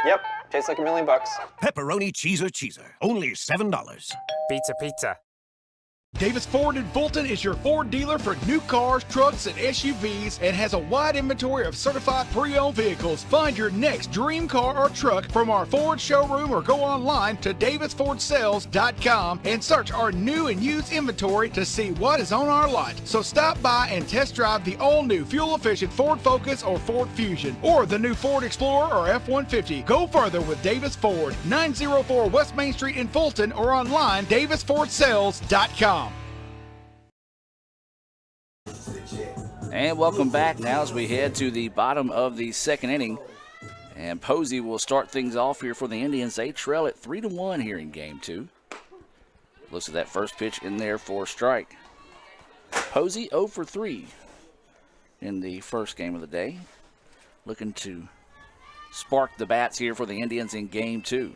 Yep, tastes like $1 million. Pepperoni cheeser, only $7. Pizza, pizza. Davis Ford in Fulton is your Ford dealer for new cars, trucks, and SUVs and has a wide inventory of certified pre-owned vehicles. Find your next dream car or truck from our Ford showroom or go online to davisfordsales.com and search our new and used inventory to see what is on our lot. So stop by and test drive the all-new fuel-efficient Ford Focus or Ford Fusion or the new Ford Explorer or F-150. Go further with Davis Ford, 904 West Main Street in Fulton or online davisfordsales.com. And welcome back now as we head to the bottom of the second inning. And Posey will start things off here for the Indians. They trail at 3-1 here in Game 2. Looks at that first pitch in there for a strike. Posey 0 for 3 in the first game of the day. Looking to spark the bats here for the Indians in Game 2.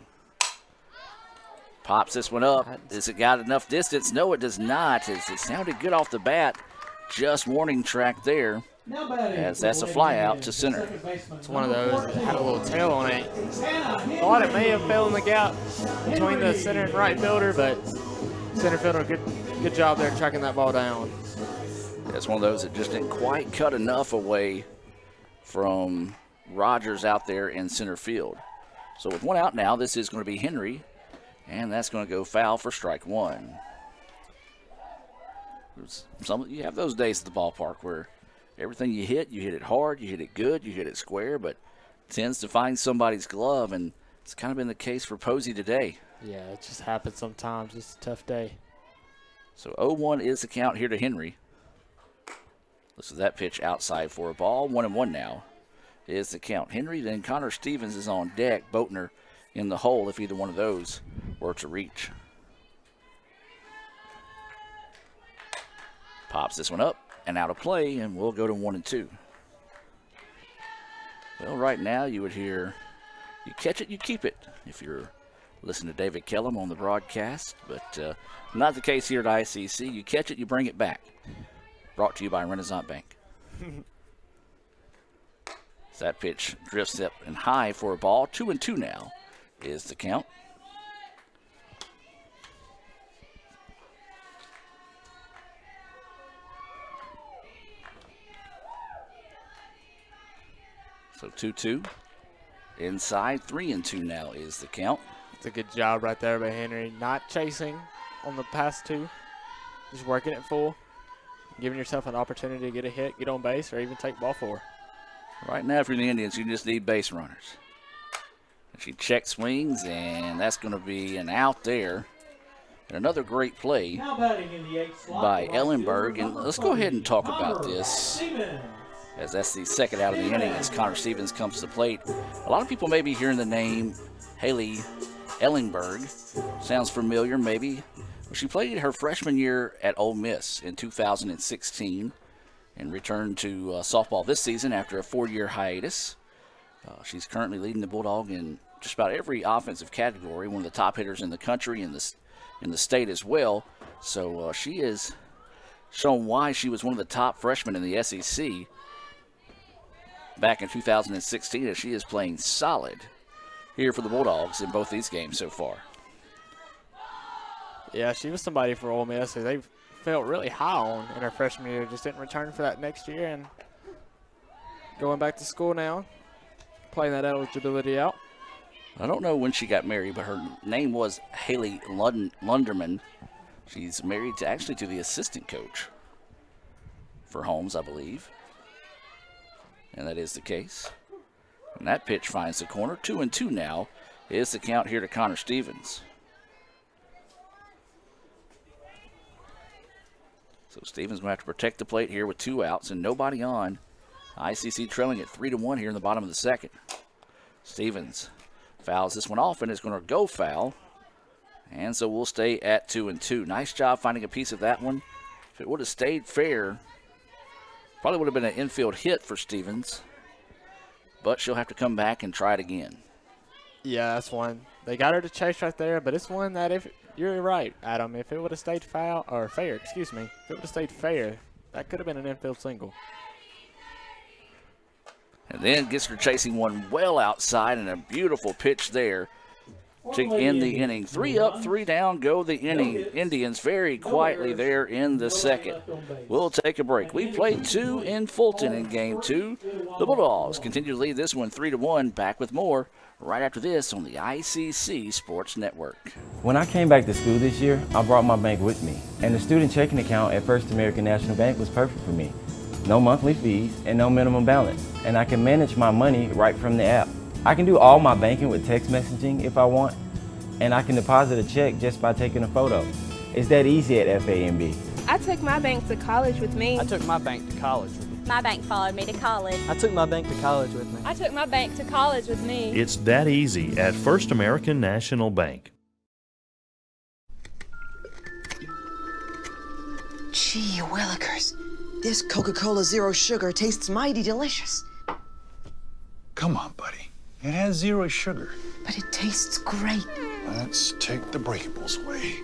Pops this one up. Has it got enough distance? No, it does not. It sounded good off the bat. Just warning track there, as that's a fly out to center. It's one of those that had a little tail on it. Thought it may have fell in the gap between the center and right fielder, but center fielder, good job there tracking that ball down. That's one of those that just didn't quite cut enough away from Rogers out there in center field. So with one out now, this is going to be Henry, and that's going to go foul for strike one. You have those days at the ballpark where everything you hit it hard, you hit it good, you hit it square, but it tends to find somebody's glove, and it's kind of been the case for Posey today. Yeah, it just happens sometimes. It's a tough day. So 0-1 is the count here to Henry. Looks at that pitch outside for a ball. 1-1 now is the count. Henry, then Connor Stevens is on deck. Boatner in the hole if either one of those were to reach. Pops this one up and out of play, and we'll go to 1-2. Well, right now you would hear, you catch it, you keep it. If you're listen to David Kellum on the broadcast, but not the case here at ICC. You catch it, you bring it back. Brought to you by Renaissance Bank. So that pitch drifts up and high for a ball. 2-2 now is the count. So 2-2. Inside, 3-2 now is the count. It's a good job right there by Henry. Not chasing on the past two. Just working it full. Giving yourself an opportunity to get a hit, get on base, or even take ball four. Right now for the Indians, you just need base runners. She check swings, and that's going to be an out there. And another great play by Ellenberg. And let's go ahead and talk about this, as that's the second out of the inning as Connor Stevens comes to the plate. A lot of people may be hearing the name Haley Ellenberg. Sounds familiar, maybe. Well, she played her freshman year at Ole Miss in 2016 and returned to softball this season after a 4-year hiatus. She's currently leading the Bulldog in just about every offensive category, one of the top hitters in the country and in the state as well. So she has shown why she was one of the top freshmen in the SEC back in 2016, as she is playing solid here for the Bulldogs in both these games so far. Yeah, she was somebody for Ole Miss who they felt really high on in her freshman year. Just didn't return for that next year, and going back to school now, playing that eligibility out. I don't know when she got married, but her name was Haley Lunderman. She's married to the assistant coach for Holmes, I believe. And that is the case. And that pitch finds the corner. 2-2 now is the count here to Connor Stevens. So Stevens going to have to protect the plate here with 2 outs and nobody on. ICC trailing at 3-1 here in the bottom of the second. Stevens fouls this one off and is going to go foul. And so we'll stay at 2-2. Nice job finding a piece of that one. If it would have stayed fair, probably would have been an infield hit for Stevens. But she'll have to come back and try it again. Yeah, that's one. They got her to chase right there, but it's one that, if you're right, Adam, if it would have stayed fair, if it would have stayed fair, that could have been an infield single. And then gets her chasing one well outside, and a beautiful pitch there to end the inning. 3 up, 3 down, go the inning. Indians very quietly there in the second. We'll take a break. We played 2 in Fulton in game 2. The Bulldogs continue to lead this one 3-1. Back with more right after this on the ICC Sports Network. When I came back to school this year, I brought my bank with me, and the student checking account at First American National Bank was perfect for me. No monthly fees and no minimum balance, and I can manage my money right from the app. I can do all my banking with text messaging if I want, and I can deposit a check just by taking a photo. It's that easy at FAMB. I took my bank to college with me. I took my bank to college with me. My bank followed me to college. I took my bank to college with me. I took my bank to college with me. It's that easy at First American National Bank. Gee willikers, this Coca-Cola Zero Sugar tastes mighty delicious. Come on, buddy. It has 0 sugar. But it tastes great. Let's take the breakables away.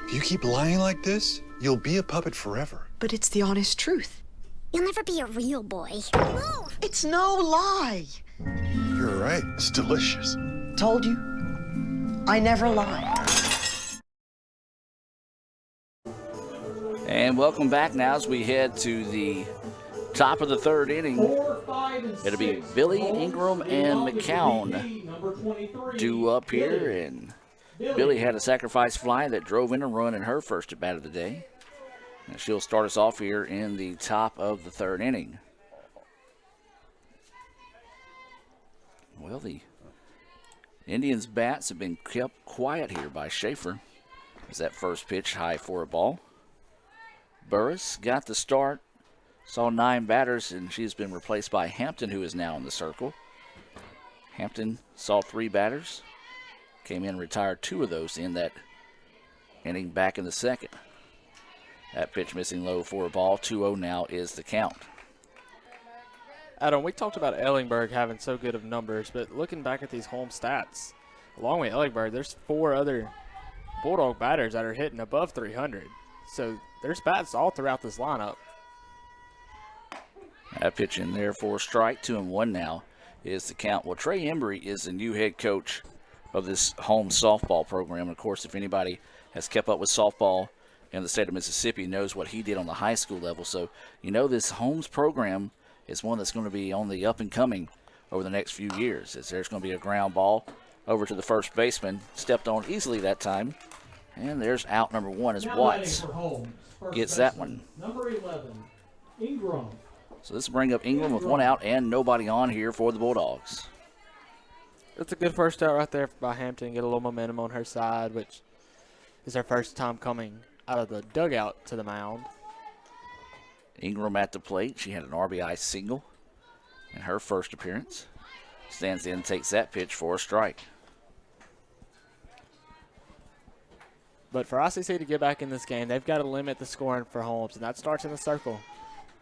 If you keep lying like this, you'll be a puppet forever. But it's the honest truth. You'll never be a real boy. No, it's no lie. You're right. It's delicious. Told you. I never lie. And welcome back now as we head to the top of the third inning. It'll be Billy, Ingram, and McCown due up here. And Billy had a sacrifice fly that drove in a run in her first at bat of the day. And she'll start us off here in the top of the third inning. Well, the Indians' bats have been kept quiet here by Schaefer. As that first pitch high for a ball. Burris got the start, saw 9 batters, and she's been replaced by Hampton, who is now in the circle. Hampton saw 3 batters, came in and retired 2 of those in that inning back in the second. That pitch missing low for a ball. 2-0 now is the count. Adam, we talked about Ellenberg having so good of numbers, but looking back at these home stats, along with Ellingberg, there's 4 other Bulldog batters that are hitting above 300. So there's bats all throughout this lineup. That pitch in there for a strike. 2-1 now is the count. Well, Trey Embry is the new head coach of this Holmes softball program. Of course, if anybody has kept up with softball in the state of Mississippi, knows what he did on the high school level. So, this Holmes program is one that's going to be on the up and coming over the next few years. As there's going to be a ground ball over to the first baseman, stepped on easily that time. And there's out number 1 as Watts gets that one. Number 11, Ingram. So this will bring up Ingram with 1 out and nobody on here for the Bulldogs. It's a good first out right there by Hampton. Get a little momentum on her side, which is her first time coming out of the dugout to the mound. Ingram at the plate. She had an RBI single in her first appearance. Stands in, takes that pitch for a strike. But for ICC to get back in this game, they've got to limit the scoring for Holmes, and that starts in the circle.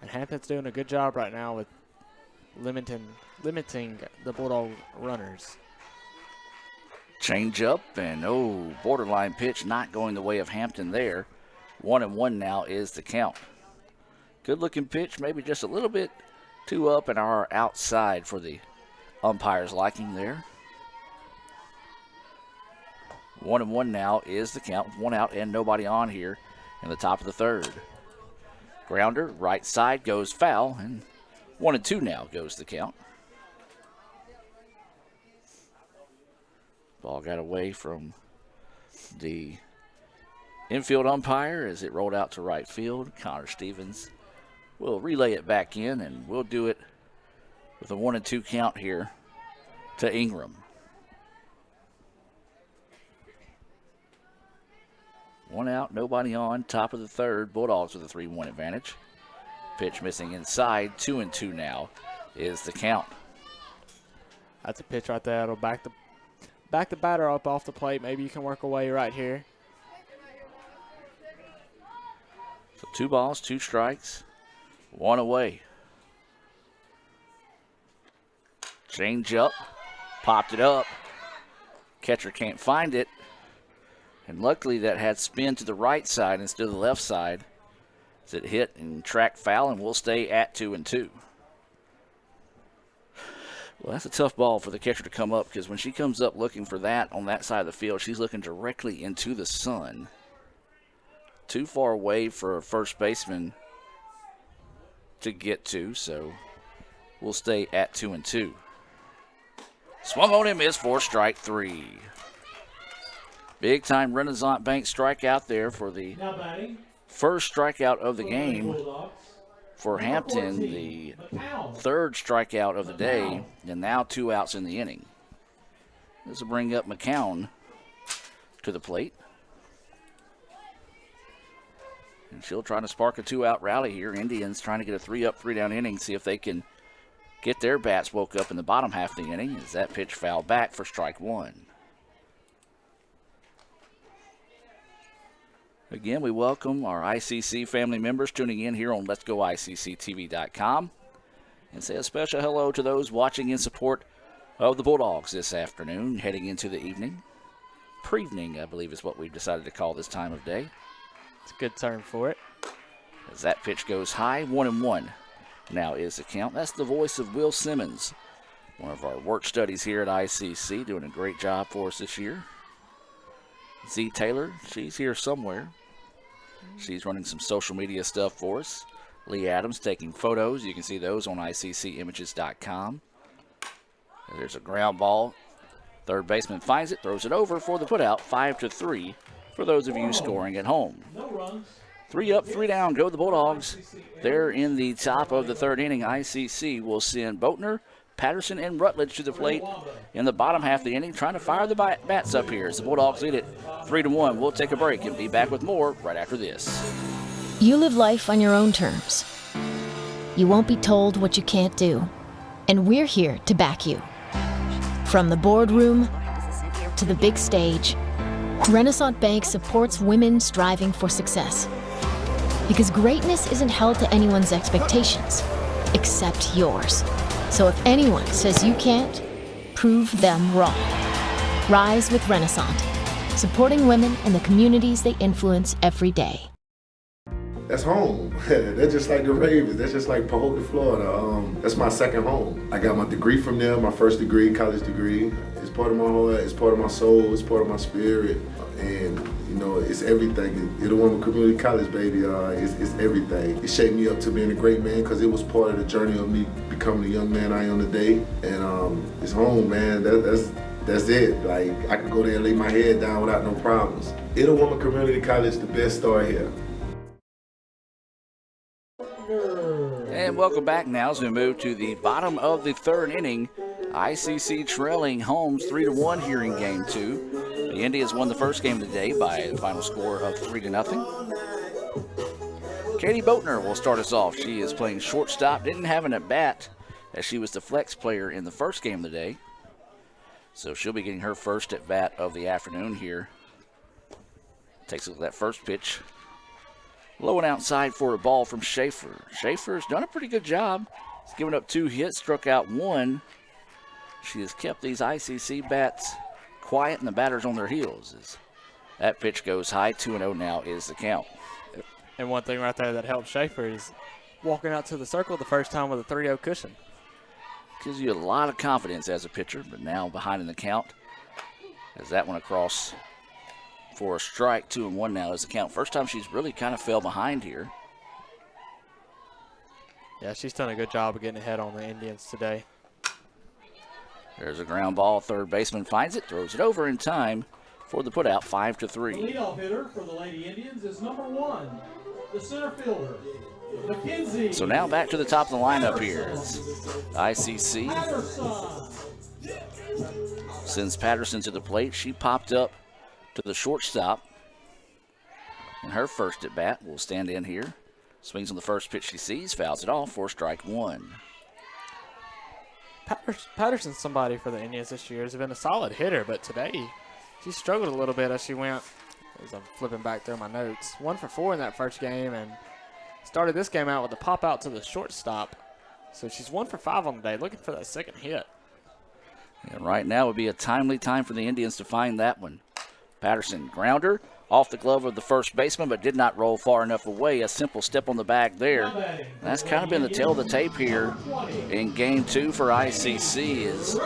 And Hampton's doing a good job right now with limiting the Bulldog runners. Change up and borderline pitch, not going the way of Hampton there. 1-1 now is the count. Good looking pitch, maybe just a little bit too up and our outside for the umpire's liking there. 1-1 now is the count. 1 out and nobody on here in the top of the third. Grounder, right side, goes foul, and 1-2 now goes the count. Ball got away from the infield umpire as it rolled out to right field. Connor Stevens will relay it back in, and we'll do it with a 1-2 count here to Ingram. 1 out, nobody on, top of the third. Bulldogs with a 3-1 advantage. Pitch missing inside. 2-2 now is the count. That's a pitch right there. It'll back the batter up off the plate. Maybe you can work away right here. So 2 balls, 2 strikes, 1 away. Change up, popped it up. Catcher can't find it. And luckily that had spin to the right side instead of the left side. As it hit and tracked foul, and we'll stay at 2-2. Well, that's a tough ball for the catcher to come up, because when she comes up looking for that on that side of the field, she's looking directly into the sun. Too far away for a first baseman to get to, so we'll stay at 2-2. Swung on him is for strike 3. Big time Renaissance Bank strikeout there for the first strikeout of the game for Hampton, the third strikeout of the day, and now 2 outs in the inning. This will bring up McCown to the plate. And she'll try to spark a 2-out rally here. Indians trying to get a 3-up, 3-down inning, see if they can get their bats woke up in the bottom half of the inning as that pitch fouled back for strike 1. Again, we welcome our ICC family members tuning in here on Let'sGoICCTV.com and say a special hello to those watching in support of the Bulldogs this afternoon, heading into the evening. Pre-evening, I believe, is what we've decided to call this time of day. It's a good term for it. As that pitch goes high, 1-1 now is the count. That's the voice of Will Simmons, one of our work studies here at ICC, doing a great job for us this year. Z Taylor, she's here somewhere. She's running some social media stuff for us. Lee Adams taking photos. You can see those on ICCimages.com. There's a ground ball. Third baseman finds it, throws it over for the putout. 5-3 for those of you scoring at home. 3 up, 3 down. Go the Bulldogs. They're in the top of the third inning. ICC will send Boatner, Patterson, and Rutledge to the plate in the bottom half of the inning, trying to fire the bats up here as the Bulldogs lead it 3-1. We'll take a break and be back with more right after this. You live life on your own terms. You won't be told what you can't do. And we're here to back you. From the boardroom to the big stage, Renaissance Bank supports women striving for success. Because greatness isn't held to anyone's expectations, except yours. So if anyone says you can't, prove them wrong. Rise with Renaissance, supporting women in the communities they influence every day. That's home. That's just like the Ravens. That's just like Pahokee, Florida. That's my second home. I got my degree from there, my first degree, college degree. It's part of my heart, it's part of my soul, it's part of my spirit. And, you know, it's everything. Itawamba Community College, baby, it's everything. It shaped me up to being a great man because it was part of the journey of me becoming the young man I am today. And it's home, man. That's it. Like, I can go there and lay my head down without no problems. Itawamba Community College, the best story here. And welcome back now as we move to the bottom of the third inning. ICC trailing Holmes 3-1 here in game 2. The Indians won the first game of the day by a final score of 3-0. Katie Boatner will start us off. She is playing shortstop, didn't have an at-bat as she was the flex player in the first game of the day. So she'll be getting her first at-bat of the afternoon here. Takes a look at that first pitch. Low and outside for a ball from Schaefer. Schaefer's done a pretty good job. He's given up 2 hits, struck out 1. She has kept these ICC bats quiet and the batters on their heels. As that pitch goes high, 2-0 now is the count. And one thing right there that helps Schaefer is walking out to the circle the first time with a 3-0 cushion. Gives you a lot of confidence as a pitcher, but now behind in the count. As that one across for a strike, 2-1 now is the count. First time she's really kind of fell behind here. Yeah, she's done a good job of getting ahead on the Indians today. There's a ground ball. Third baseman finds it, throws it over in time for the putout, 5-3. The leadoff hitter for the Lady Indians is number 1, the center fielder, McKenzie. So now back to the top of the lineup here. It's ICC sends Patterson to the plate. She popped up to the shortstop. And her first at bat will stand in here. Swings on the first pitch she sees, fouls it off for strike 1. Patterson's somebody for the Indians this year. Has been a solid hitter, but today she struggled a little bit as she went. As I'm flipping back through my notes, 1 for 4 in that first game, and started this game out with a pop out to the shortstop. So she's 1 for 5 on the day, looking for that second hit. And right now would be a timely time for the Indians to find that one. Patterson, grounder off the glove of the first baseman, but did not roll far enough away. A simple step on the bag there. And that's kind of been the tail of the tape here in game 2 for ICC, is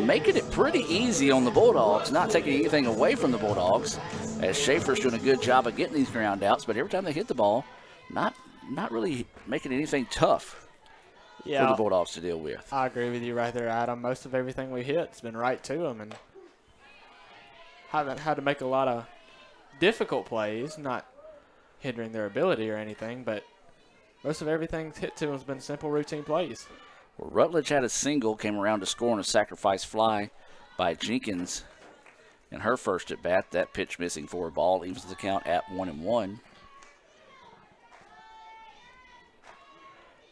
making it pretty easy on the Bulldogs, not taking anything away from the Bulldogs, as Schaefer's doing a good job of getting these ground outs, but every time they hit the ball, not really making anything tough for the Bulldogs to deal with. I agree with you right there, Adam. Most of everything we hit's been right to them, and haven't had to make a lot of difficult plays, not hindering their ability or anything, but most of everything hit to them has been simple routine plays. Well, Rutledge had a single, came around to score on a sacrifice fly by Jenkins in her first at bat. That pitch missing for a ball, evens the count at 1-1.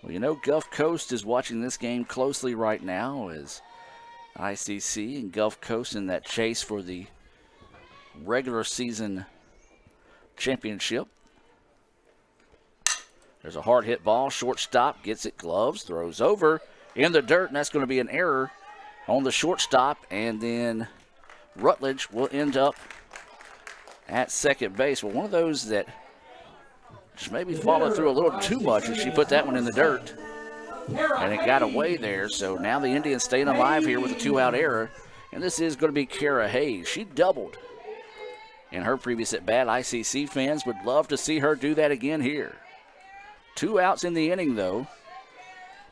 Well, you know, Gulf Coast is watching this game closely right now as ICC and Gulf Coast in that chase for the regular season championship. There's a hard hit ball, shortstop gets it, gloves, throws over in the dirt, and that's going to be an error on the shortstop, and then Rutledge will end up at second base. Well, one of those that just maybe followed through a little too much as she put that one in the dirt, and it got away there. So now the Indians staying alive here with a 2-out error, and this is going to be Kara Hayes. She doubled in her previous at-bat. ICC fans would love to see her do that again here. 2 outs in the inning, though.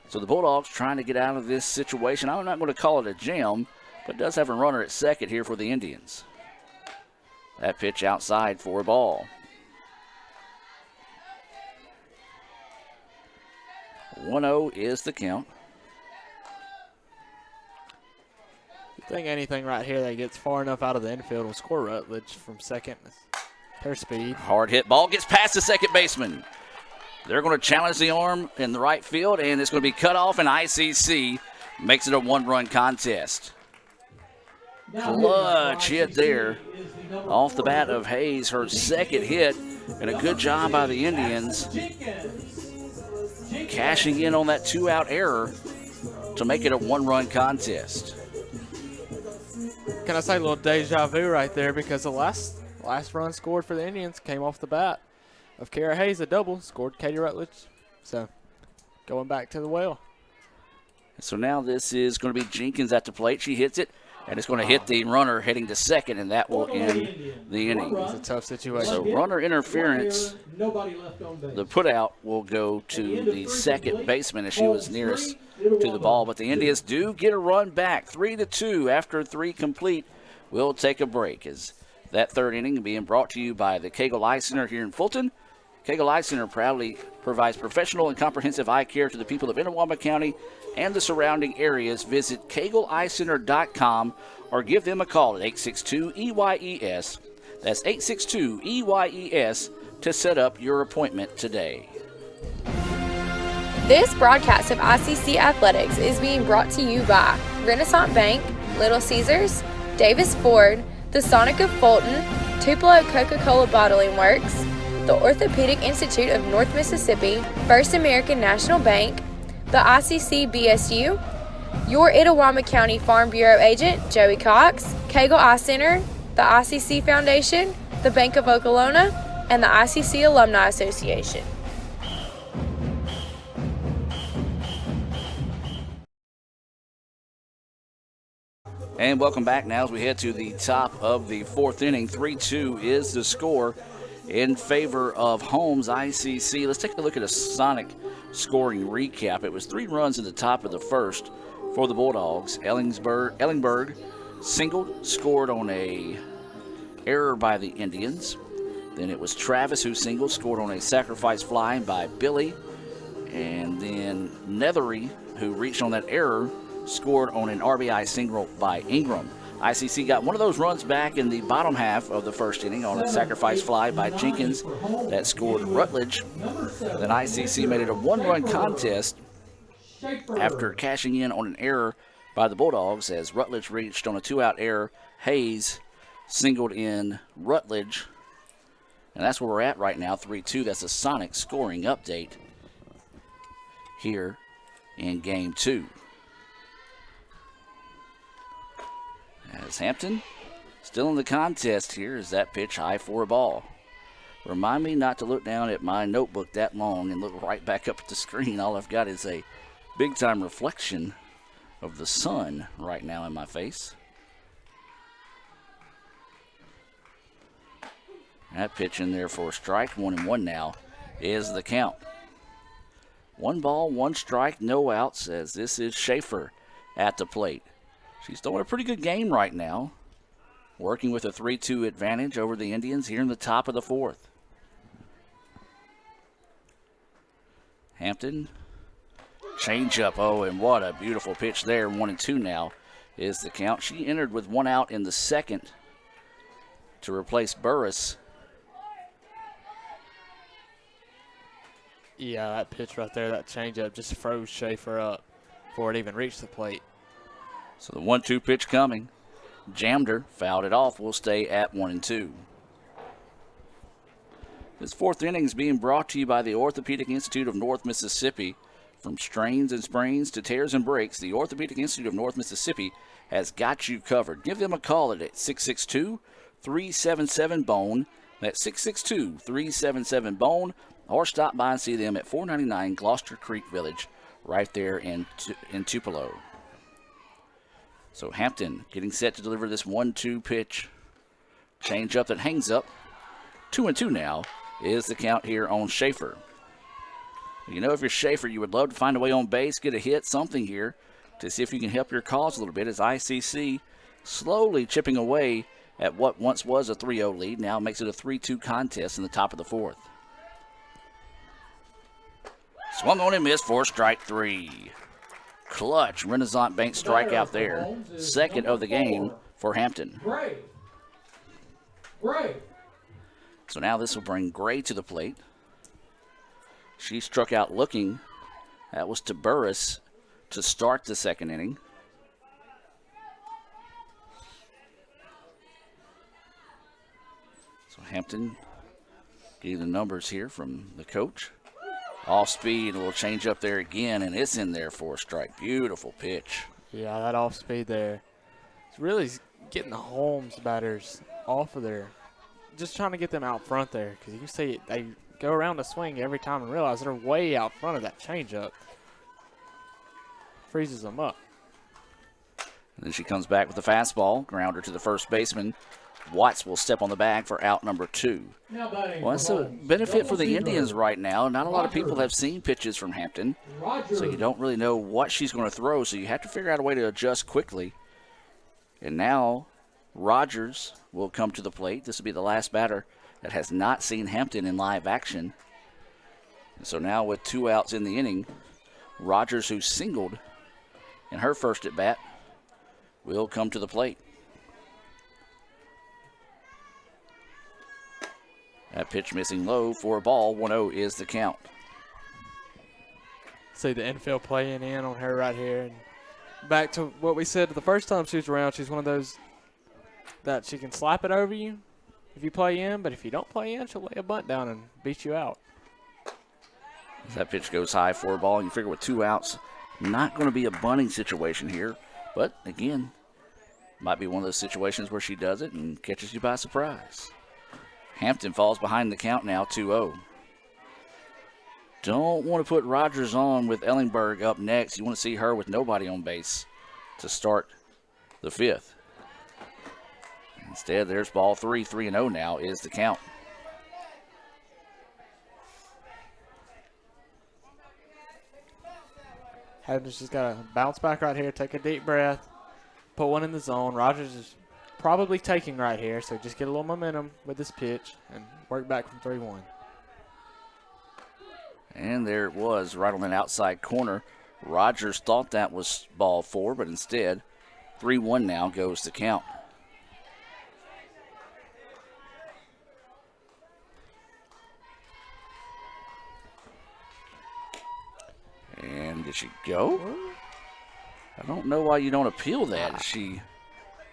So the Bulldogs trying to get out of this situation. I'm not going to call it a jam, but does have a runner at second here for the Indians. That pitch outside for a ball. 1-0 is the count. I think anything right here that gets far enough out of the infield will score Rutledge from second. Her speed. Hard hit ball gets past the second baseman. They're going to challenge the arm in the right field, and it's going to be cut off, and ICC makes it a 1-run contest. Clutch hit there off the bat of Hayes, her second hit, and a good job by the Indians cashing in on that 2-out error to make it a 1-run contest. can I say a little deja vu right there, because the last run scored for the Indians came off the bat of Kara Hayes, a double, scored Katie Rutledge. So going back to the well. So now this is going to be Jenkins at the plate. She hits it, and it's going to hit the runner heading to second, and that will end the inning. It's a tough situation. So runner interference. Nobody left on base. The putout will go to the second baseman as she was nearest to the ball. But the Indians do get a run back, 3-2 after 3 complete. We'll take a break as that third inning being brought to you by the Cagle Eye Center here in Fulton. Cagle Eye Center proudly provides professional and comprehensive eye care to the people of Itawamba County and the surrounding areas. Visit CagleEyeCenter.com or give them a call at 862-EYES. That's 862-EYES to set up your appointment today. This broadcast of ICC Athletics is being brought to you by Renaissance Bank, Little Caesars, Davis Ford, the Sonic of Fulton, Tupelo Coca-Cola Bottling Works, the Orthopedic Institute of North Mississippi, First American National Bank, the ICC BSU, your Itawamba County Farm Bureau agent, Joey Cox, Cagle Eye Center, the ICC Foundation, the Bank of Okolona, and the ICC Alumni Association. And welcome back now as we head to the top of the fourth inning. 3-2 is the score in favor of Holmes ICC. Let's take a look at a Sonic scoring recap. It was 3 runs in the top of the first for the Bulldogs. Ellingberg singled, scored on a error by the Indians. Then it was Travis who singled, scored on a sacrifice fly by Billy. And then Nethery, who reached on that error, scored on an RBI single by Ingram. ICC got one of those runs back in the bottom half of the first inning on a sacrifice fly by Jenkins that scored Rutledge. Then ICC made it a 1-run contest after cashing in on an error by the Bulldogs as Rutledge reached on a 2-out error. Hayes singled in Rutledge. And that's where we're at right now, 3-2. That's a Sonic scoring update here in Game 2. As Hampton still in the contest here is that pitch high for a ball. Remind me not to look down at my notebook that long and look right back up at the screen. All I've got is a big-time reflection of the sun right now in my face. That pitch in there for a strike. 1-1 now is the count. 1 ball, 1 strike, no outs as this is Schaefer at the plate. She's throwing a pretty good game right now, working with a 3-2 advantage over the Indians here in the top of the fourth. Hampton, changeup. Oh, and what a beautiful pitch there. 1-2 now is the count. She entered with 1 out in the second to replace Burris. Yeah, that pitch right there, that changeup just froze Schaefer up before it even reached the plate. So the 1-2 pitch coming. Jammed her, fouled it off. We'll stay at 1-2. This fourth inning is being brought to you by the Orthopedic Institute of North Mississippi. From strains and sprains to tears and breaks, the Orthopedic Institute of North Mississippi has got you covered. Give them a call at 662-377-BONE. That's 662-377-BONE. Or stop by and see them at 499 Gloucester Creek Village, right there in Tupelo. So Hampton getting set to deliver this 1-2 pitch. Change up that hangs up. 2-2 now is the count here on Schaefer. You know, if you're Schaefer, you would love to find a way on base, get a hit, something here to see if you can help your cause a little bit as ICC slowly chipping away at what once was a 3-0 lead. Now makes it a 3-2 contest in the top of the fourth. Swung on and missed for strike 3. Clutch Renaissance Bank strikeout there. Second of the game for Hampton. Gray. So now this will bring Gray to the plate. She struck out looking. That was to Burris to start the second inning. So Hampton getting the numbers here from the coach. Off speed, a little change up there again, and it's in there for a strike. Beautiful pitch. Yeah, that off speed there. It's really getting the Holmes batters off of there. Just trying to get them out front there, because you can see they go around the swing every time and realize they're way out front of that changeup. Freezes them up. And then she comes back with the fastball, grounder to the first baseman. Watts will step on the bag for out number 2. Well, that's a benefit for the Indians right now. Not a lot of people have seen pitches from Hampton, so you don't really know what she's going to throw, so you have to figure out a way to adjust quickly. And now Rogers will come to the plate. This will be the last batter that has not seen Hampton in live action. And so now with 2 outs in the inning, Rogers, who singled in her first at bat, will come to the plate. That pitch missing low for a ball. 1-0 is the count. See the infield playing in on her right here. And back to what we said the first time she was around, she's one of those that she can slap it over you if you play in, but if you don't play in, she'll lay a bunt down and beat you out. As that pitch goes high for a ball, and you figure with 2 outs, not going to be a bunting situation here. But again, might be one of those situations where she does it and catches you by surprise. Hampton falls behind the count now, 2-0. Don't want to put Rogers on with Ellingberg up next. You want to see her with nobody on base to start the 5th. Instead, there's ball 3. 3-0 now is the count. Hampton's just got to bounce back right here, take a deep breath, put one in the zone. Rogers is probably taking right here, so just get a little momentum with this pitch and work back from 3-1. And there it was, right on that outside corner. Rogers thought that was ball 4, but instead, 3-1 now goes the count. And did she go? I don't know why you don't appeal that. She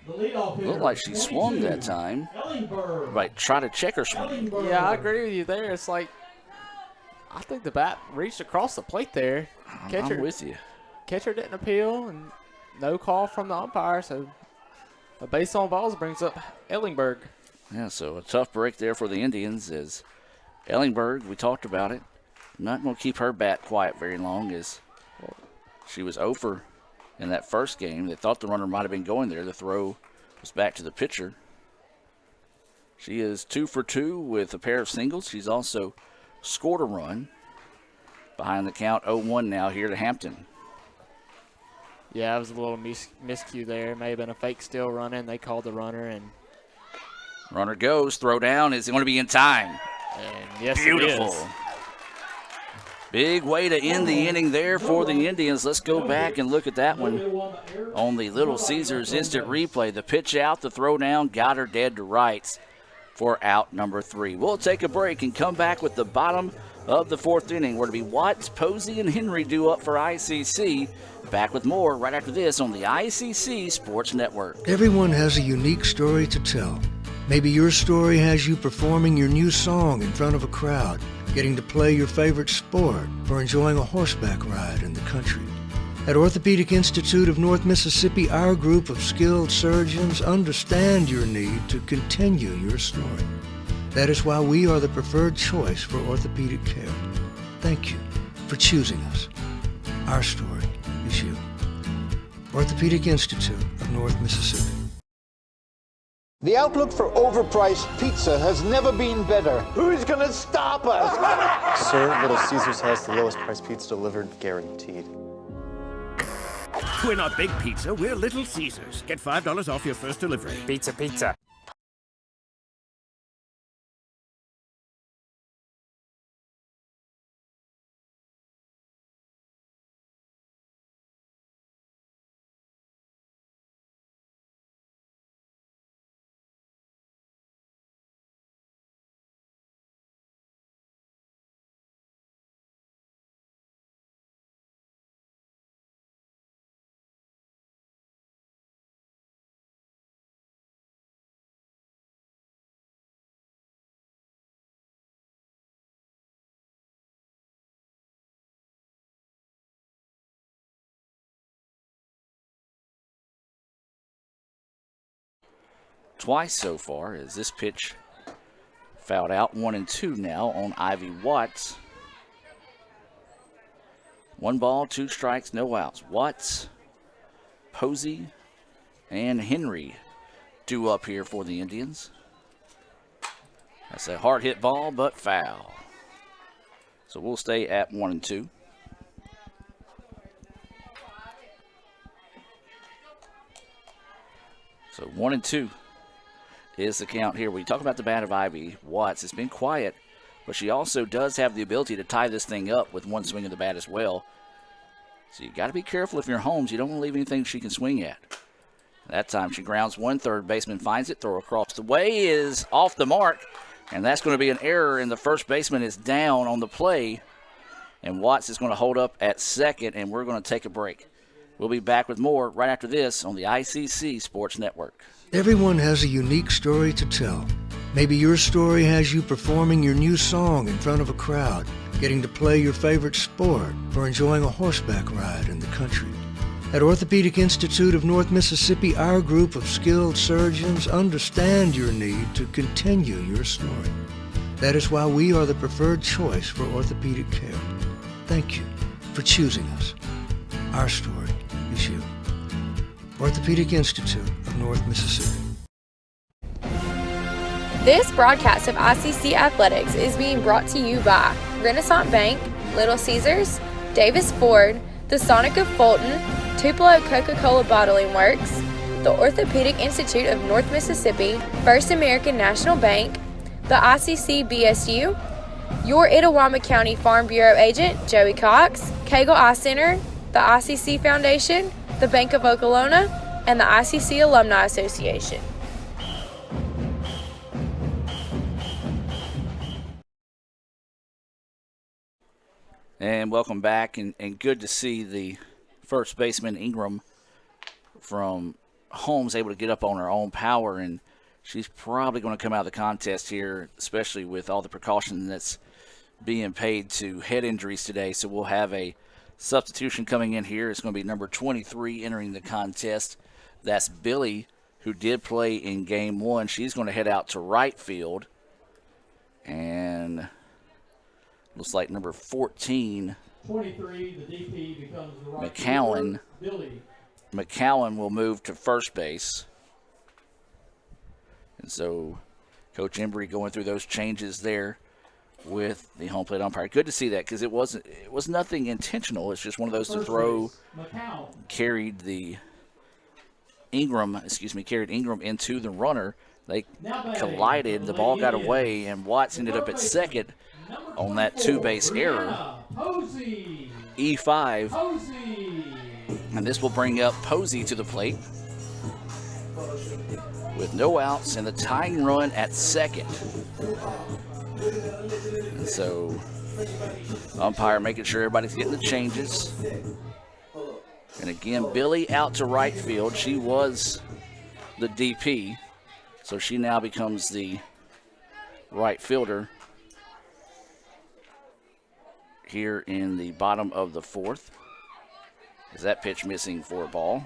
looked like she swung that time. Right, try to check her swing. Yeah, I agree with you there. It's like, I think the bat reached across the plate there. I'm with you. Catcher didn't appeal, and no call from the umpire, so a base on balls brings up Ellingberg. Yeah, so a tough break there for the Indians as Ellingberg, we talked about it, not going to keep her bat quiet very long as she was 0 for in that first game. They thought the runner might have been going there. The throw was back to the pitcher. She is 2 for 2 with a pair of singles. She's also scored a run. Behind the count, 0-1 now here to Hampton. Yeah, it was a little miscue there. May have been a fake steal run in. They called the runner, and runner goes. Throw down. Is it going to be in time? And yes, beautiful. It is. Big way to end the inning there for the Indians. Let's go back and look at that one on the Little Caesars instant replay. The pitch out, the throw down, got her dead to rights for out number 3. We'll take a break and come back with the bottom of the 4th inning. We're to be Watts, Posey, and Henry due up for ICC. Back with more right after this on the ICC Sports Network. Everyone has a unique story to tell. Maybe your story has you performing your new song in front of a crowd, getting to play your favorite sport, or enjoying a horseback ride in the country. At Orthopedic Institute of North Mississippi, our group of skilled surgeons understand your need to continue your story. That is why we are the preferred choice for orthopedic care. Thank you for choosing us. Our story is you. Orthopedic Institute of North Mississippi. The outlook for overpriced pizza has never been better. Who's gonna stop us? Sir, Little Caesars has the lowest price pizza delivered, guaranteed. We're not Big Pizza, we're Little Caesars. Get $5 off your first delivery. Pizza. twice so far as this pitch fouled out. 1-2 now on Ivy Watts. 1 ball, 2 strikes, no outs. Watts, Posey, and Henry due up here for the Indians. That's a hard hit ball, but foul. So we'll stay at 1-2. So 1-2 is the count here. We talk about the bat of Ivy Watts. It's been quiet, but she also does have the ability to tie this thing up with one swing of the bat as well. So you got to be careful if you're Holmes. You don't want to leave anything she can swing at. That time she grounds one. Third baseman finds it. Throw across the way is off the mark, and that's going to be an error, and the first baseman is down on the play, and Watts is going to hold up at second, and we're going to take a break. We'll be back with more right after this on the ICC Sports Network. Everyone has a unique story to tell. Maybe your story has you performing your new song in front of a crowd, getting to play your favorite sport, or enjoying a horseback ride in the country. At Orthopedic Institute of North Mississippi, our group of skilled surgeons understand your need to continue your story. That is why we are the preferred choice for orthopedic care. Thank you for choosing us. Our story is you. Orthopedic Institute of North Mississippi. This broadcast of ICC Athletics is being brought to you by Renaissance Bank, Little Caesars, Davis Ford, the Sonic of Fulton, Tupelo Coca-Cola Bottling Works, the Orthopedic Institute of North Mississippi, First American National Bank, the ICC BSU, your Itawamba County Farm Bureau agent, Joey Cox, Cagle Eye Center, the ICC Foundation, the Bank of Okolona, and the ICC Alumni Association. And welcome back, and good to see the first baseman Ingram from Holmes able to get up on her own power, and she's probably going to come out of the contest here, especially with all the precaution that's being paid to head injuries today. So we'll have a substitution coming in here. It's going to be number 23 entering the contest. That's Billy, who did play in game 1. She's going to head out to right field, and looks like number 14, 23, the DP becomes the right McCowan. Billy. McCowan will move to first base. And so Coach Embry going through those changes there with the home plate umpire. Good to see that, because it was nothing intentional. It's just one of those to throw. Carried Ingram into the runner. They collided. The ball got away, and Watts ended up at second on that two-base error. E5. And this will bring up Posey to the plate with no outs and the tying run at second. And so umpire making sure everybody's getting the changes. And again, Billy out to right field. She was the DP, so she now becomes the right fielder here in the bottom of the fourth. Is that pitch missing for a ball?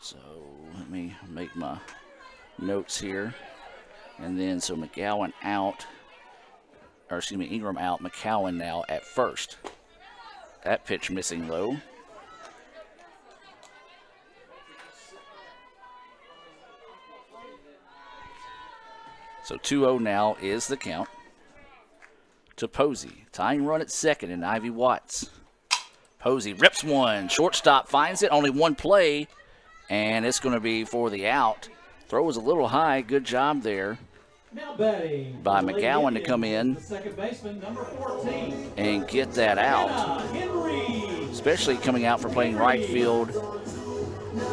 So let me make my notes here. And then so McGowan out, or excuse me, Ingram out, McCowan now at first. That pitch missing low. So 2-0 now is the count to Posey. Tying run at second in Ivy Watts. Posey rips one. Shortstop finds it. Only one play, and it's going to be for the out. Throw was a little high. Good job there by McGowan to come in and get that out. Especially coming out for playing right field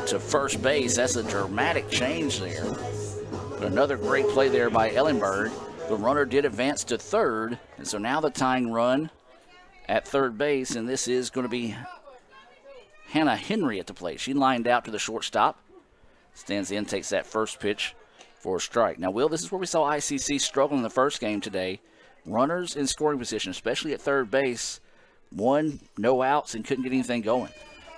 to first base. That's a dramatic change there. But another great play there by Ellenberg. The runner did advance to third, and so now the tying run at third base, and this is going to be Hannah Henry at the plate. She lined out to the shortstop. Stands in, takes that first pitch for a strike. Now, Will, this is where we saw ICC struggle in the first game today. Runners in scoring position, especially at third base. One, no outs, and couldn't get anything going.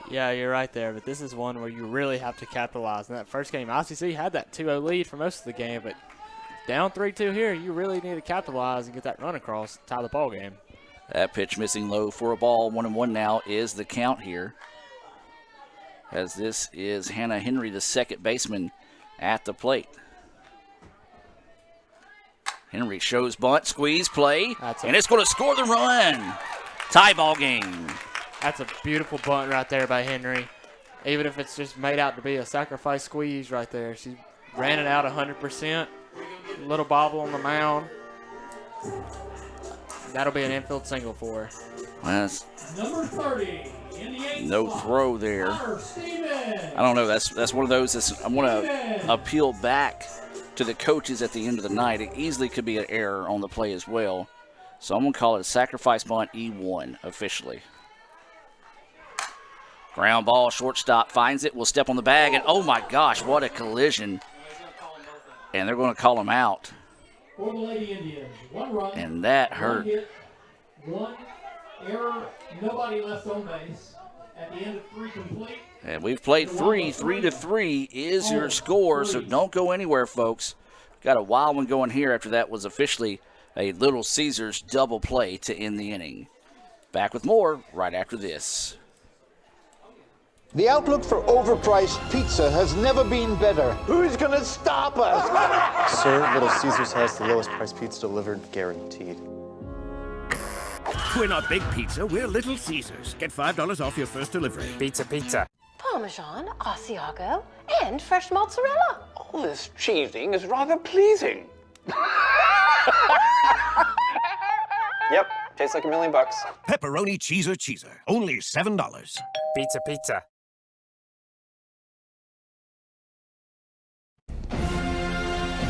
Yeah, you're right there, but this is one where you really have to capitalize. In that first game, ICC had that 2-0 lead for most of the game, but down 3-2 here, you really need to capitalize and get that run across, tie the ball game. That pitch missing low for a ball. 1-1 now is the count here. As this is Hannah Henry, the second baseman, at the plate. Henry shows bunt, squeeze, play, and it's going to score the run. Tie ball game. That's a beautiful bunt right there by Henry. Even if it's just made out to be a sacrifice squeeze right there. She ran it out 100%. Little bobble on the mound. That'll be an infield single for her. That's Number 30. no throw there. I don't know. That's one of those. I want to appeal back to the coaches at the end of the night. It easily could be an error on the play as well. So I'm going to call it a sacrifice bunt E1 officially. Ground ball, shortstop finds it, will step on the bag, and oh my gosh, what a collision. And they're going to call him out. For the Lady Indians, 1 run. And that 1 hurt. hit, 1 error, nobody left on base. At the end of 3 complete. And we've played 3-3 is your score, so don't go anywhere, folks. Got a wild one going here after that was officially a Little Caesars double play to end the inning. Back with more right after this. The outlook for overpriced pizza has never been better. Who's gonna stop us? Sir, Little Caesars has the lowest price pizza delivered, guaranteed. We're not Big Pizza, we're Little Caesars. Get $5 off your first delivery. Pizza. Parmesan, Asiago, and fresh mozzarella. All this cheesing is rather pleasing. Yep, tastes like $1 million. Pepperoni cheeser. Only $7. Pizza.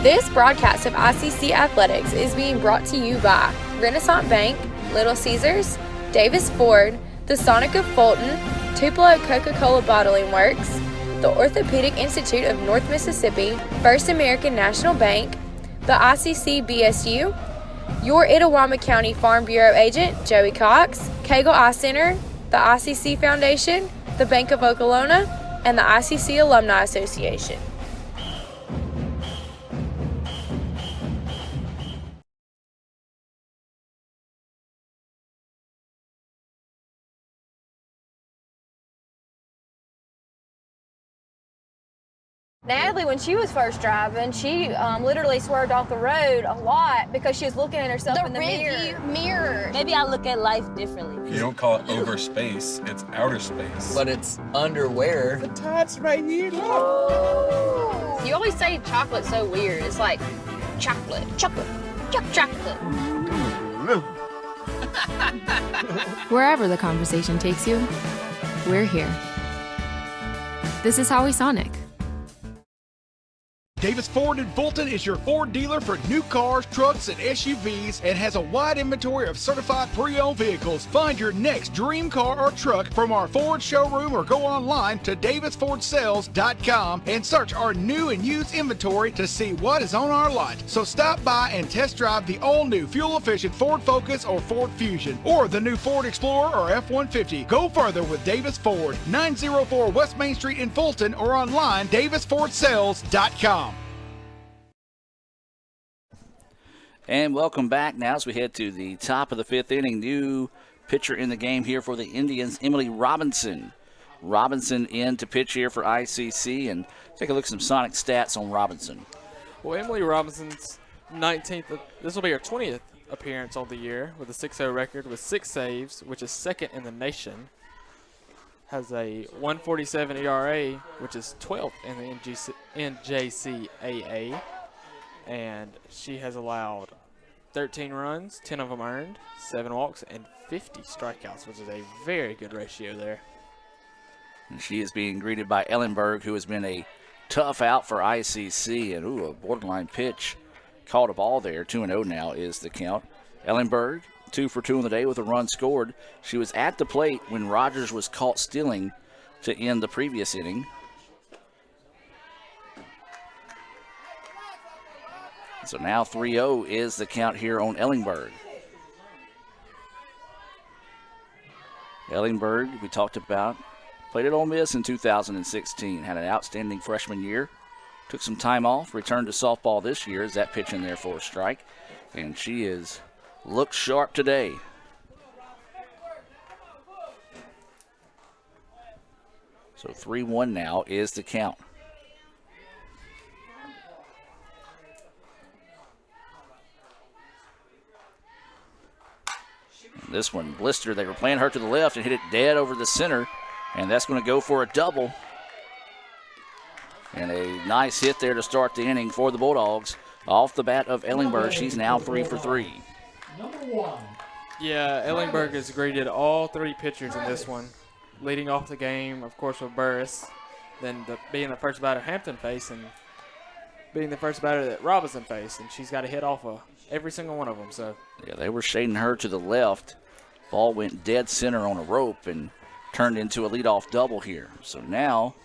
This broadcast of ICC Athletics is being brought to you by Renaissance Bank, Little Caesars, Davis Ford, the Sonic of Fulton, Tupelo Coca-Cola Bottling Works, the Orthopedic Institute of North Mississippi, First American National Bank, the ICC BSU, your Itawamba County Farm Bureau agent, Joey Cox, Cagle Eye Center, the ICC Foundation, the Bank of Okolona, and the ICC Alumni Association. Natalie, when she was first driving, she literally swerved off the road a lot because she was looking at herself in the mirror. Maybe I look at life differently. You don't call it over space, it's outer space. But it's underwear. The touch right here, look. You always say chocolate's so weird. It's like chocolate. Wherever the conversation takes you, we're here. This is Howie Sonic. Davis Ford in Fulton is your Ford dealer for new cars, trucks, and SUVs and has a wide inventory of certified pre-owned vehicles. Find your next dream car or truck from our Ford showroom or go online to davisfordsales.com and search our new and used inventory to see what is on our lot. So stop by and test drive the all-new fuel-efficient Ford Focus or Ford Fusion or the new Ford Explorer or F-150. Go further with Davis Ford, 904 West Main Street in Fulton or online davisfordsales.com. And welcome back now as we head to the top of the 5th inning. New pitcher in the game here for the Indians, Emily Robinson. Robinson in to pitch here for ICC, and take a look at some Sonic stats on Robinson. Well, Emily Robinson's 19th, this will be her 20th appearance on the year with a 6-0 record with 6 saves, which is second in the nation. Has a 1.47 ERA, which is 12th in the NJCAA. And she has allowed 13 runs, 10 of them earned, 7 walks, and 50 strikeouts, which is a very good ratio there. And she is being greeted by Ellenberg, who has been a tough out for ICC. And, a borderline pitch. Called a ball there. 2-0 now is the count. Ellenberg, 2 for 2 on the day with a run scored. She was at the plate when Rogers was caught stealing to end the previous inning. So now 3-0 is the count here on Ellenberg. Ellenberg, we talked about Played at Ole Miss in 2016. Had an outstanding freshman year. Took some time off. Returned to softball this year. Is that pitch in there for a strike? And she looks sharp today. So 3-1 now is the count. This one, Blister, they were playing her to the left and hit it dead over the center, and that's going to go for a double. And a nice hit there to start the inning for the Bulldogs. Off the bat of Ellingberg, she's now 3 for 3. Number 1. Yeah, Ellingberg has greeted all 3 pitchers in this one. Leading off the game, of course, with Burris, then being the first batter Hampton faced, and being the first batter that Robinson faced, and she's got a hit off of every single one of them. So yeah, they were shading her to the left. Ball went dead center on a rope and turned into a leadoff double here. So now,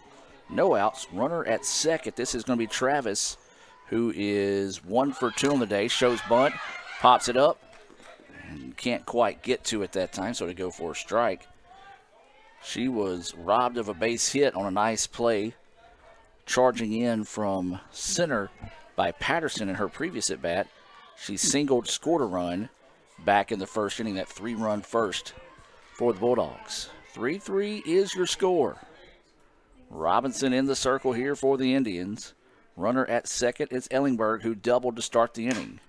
no outs, runner at second. This is going to be Travis, who is 1 for 2 on the day. Shows bunt, pops it up, and can't quite get to it that time, so to go for a strike. She was robbed of a base hit on a nice play, charging in from center by Patterson in her previous at-bat. She singled, scored a run back in the first inning, that 3-run first for the Bulldogs. 3-3 is your score. Robinson in the circle here for the Indians. Runner at second is Ellingberg, who doubled to start the inning.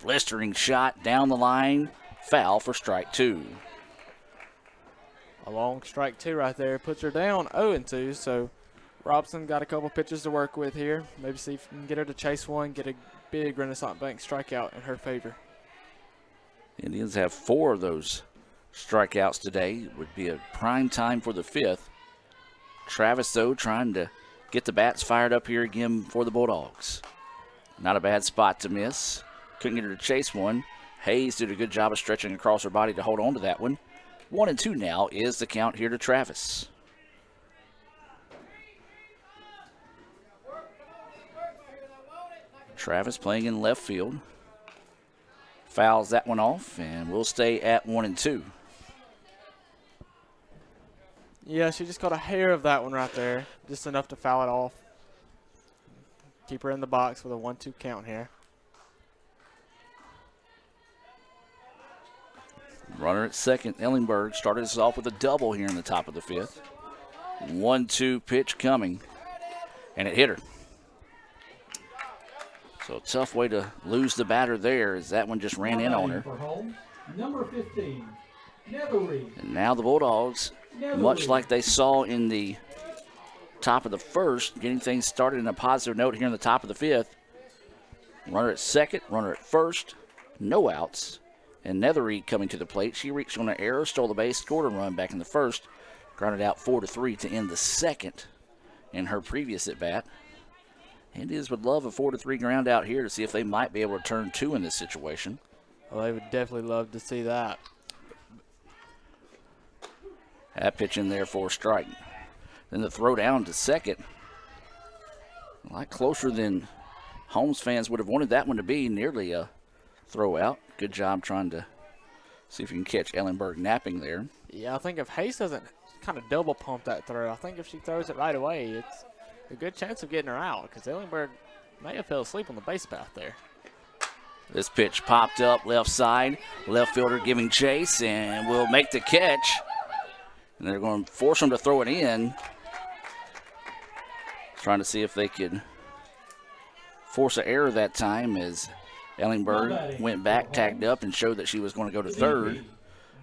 Blistering shot down the line, foul for strike 2. a long strike 2 right there puts her down 0-2. So Robson got a couple pitches to work with here. Maybe see if we can get her to chase one, get a big Renaissance Bank strikeout in her favor. Indians have 4 of those strikeouts today. It would be a prime time for the 5th. Travis, though, trying to get the bats fired up here again for the Bulldogs. Not a bad spot to miss. Couldn't get her to chase one. Hayes did a good job of stretching across her body to hold on to that one. 1-2 now is the count here to Travis. Travis playing in left field. Fouls that one off, and we'll stay at 1-2. Yeah, she just caught a hair of that one right there. Just enough to foul it off. Keep her in the box with a 1-2 count here. Runner at second, Ellingberg started us off with a double here in the top of the 5th. 1-2 pitch coming, and it hit her. So a tough way to lose the batter there as that one just ran in on her. For Holmes, number 15, Netherreed. And now the Bulldogs, much like they saw in the top of the 1st, getting things started in a positive note here in the top of the 5th. Runner at second, runner at first, no outs. And Netherreed coming to the plate. She reached on an error, stole the base, scored a run back in the 1st. Grounded out 4-3 to end the 2nd in her previous at-bat. Indians would love a 4-3 ground out here to see if they might be able to turn 2 in this situation. Well, they would definitely love to see that. That pitch in there for a strike. Then the throw down to second. A lot closer than Holmes fans would have wanted that one to be. Nearly a throw out. Good job trying to see if you can catch Ellenberg napping there. Yeah, I think if Hayes doesn't kind of double pump that throw, I think if she throws it right away, it's a good chance of getting her out because Ellenberg may have fell asleep on the base path there. This pitch popped up left side. Left fielder giving chase and will make the catch. And they're going to force him to throw it in. Trying to see if they could force an error that time as Ellingberg went back, tagged up, and showed that she was going to go to third.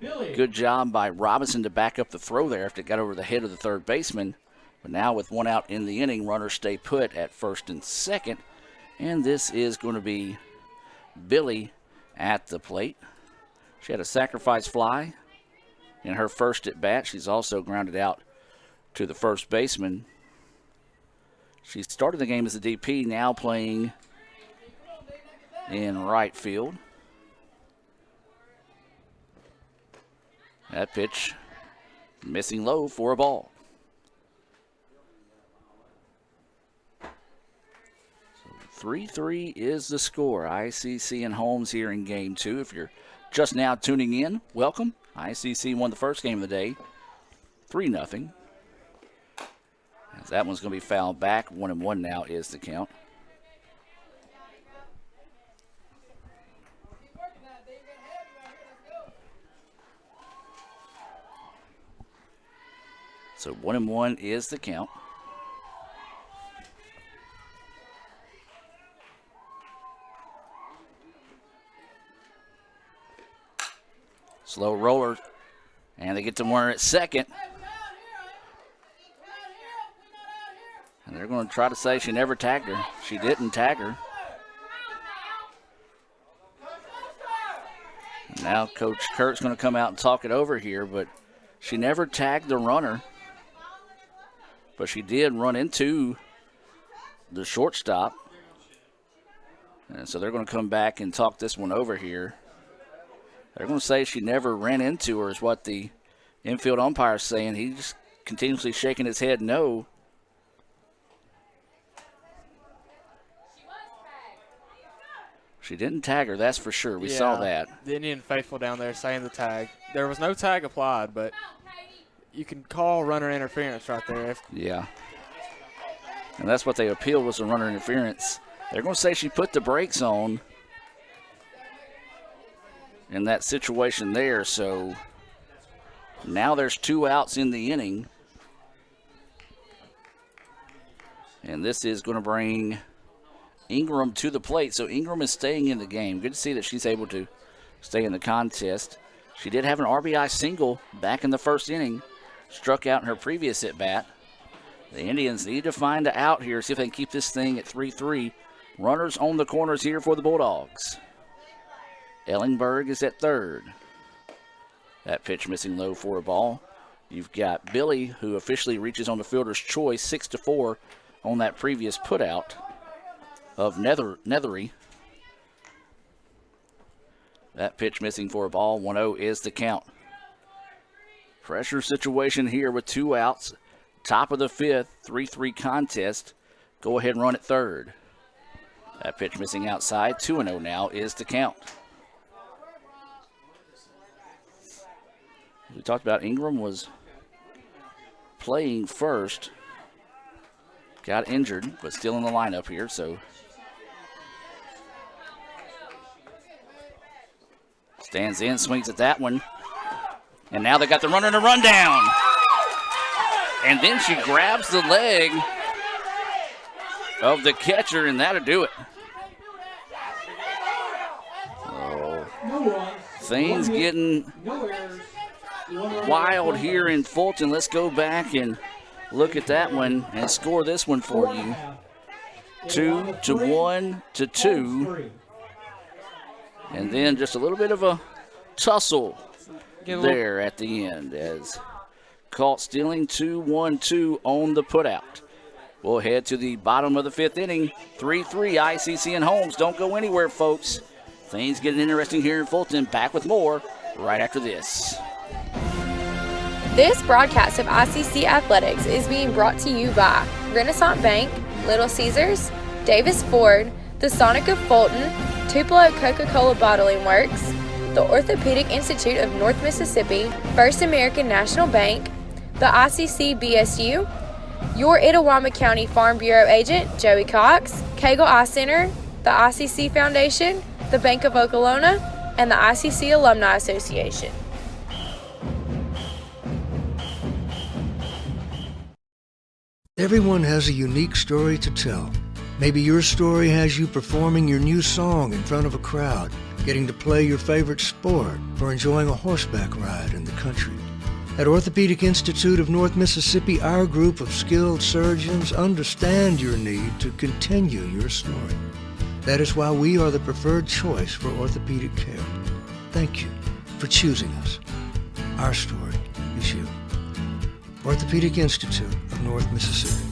Good job by Robinson to back up the throw there after it got over the head of the third baseman. But now with 1 out in the inning, runners stay put at first and second. And this is going to be Billy at the plate. She had a sacrifice fly in her first at bat. She's also grounded out to the first baseman. She started the game as a DP, now playing in right field. That pitch missing low for a ball. 3-3 is the score. ICC and Holmes here in game 2. If you're just now tuning in, welcome. ICC won the first game of the day, 3-0. As that one's going to be fouled back. 1-1 now is the count. So 1-1 is the count. Slow roller, and they get to Warner at second. And they're going to try to say she never tagged her. She didn't tag her. And now Coach Kurt's going to come out and talk it over here, but she never tagged the runner. But she did run into the shortstop. And so they're going to come back and talk this one over here. They're going to say she never ran into her is what the infield umpire is saying. He's just continuously shaking his head no. She didn't tag her, that's for sure. We saw that. The Indian faithful down there saying the tag. There was no tag applied, but you can call runner interference right there. Yeah. And that's what they appealed was the runner interference. They're going to say she put the brakes on in that situation there, so now there's 2 outs in the inning. And this is going to bring Ingram to the plate, so Ingram is staying in the game. Good to see that she's able to stay in the contest. She did have an RBI single back in the first inning, struck out in her previous at-bat. The Indians need to find an out here, see if they can keep this thing at 3-3. Runners on the corners here for the Bulldogs. Ellingberg is at third. That pitch missing low for a ball. You've got Billy, who officially reaches on the fielder's choice, 6-4 on that previous putout of Nethery. That pitch missing for a ball. 1-0 is the count. Pressure situation here with 2 outs. Top of the 5th, 3-3 contest. Go ahead and run at third. That pitch missing outside. 2-0 now is the count. We talked about Ingram was playing first. Got injured, but still in the lineup here, so. Stands in, swings at that one. And now they got the runner in a rundown. And then she grabs the leg of the catcher, and that'll do it. Oh, things getting wild here in Fulton. Let's go back and look at that one and score this one for you. 2-1-2. And then just a little bit of a tussle there at the end as caught stealing. 2-1-2 on the putout. We'll head to the bottom of the 5th inning. 3-3 ICC and Holmes. Don't go anywhere, folks. Things getting interesting here in Fulton. Back with more right after this. This broadcast of ICC Athletics is being brought to you by Renaissance Bank, Little Caesars, Davis Ford, the Sonic of Fulton, Tupelo Coca-Cola Bottling Works, the Orthopedic Institute of North Mississippi, First American National Bank, the ICC BSU, your Itawamba County Farm Bureau agent, Joey Cox, Cagle Eye Center, the ICC Foundation, the Bank of Okolona, and the ICC Alumni Association. Everyone has a unique story to tell. Maybe your story has you performing your new song in front of a crowd, getting to play your favorite sport, or enjoying a horseback ride in the country. At Orthopedic Institute of North Mississippi, our group of skilled surgeons understand your need to continue your story. That is why we are the preferred choice for orthopedic care. Thank you for choosing us. Our story is you. Orthopedic Institute of North Mississippi.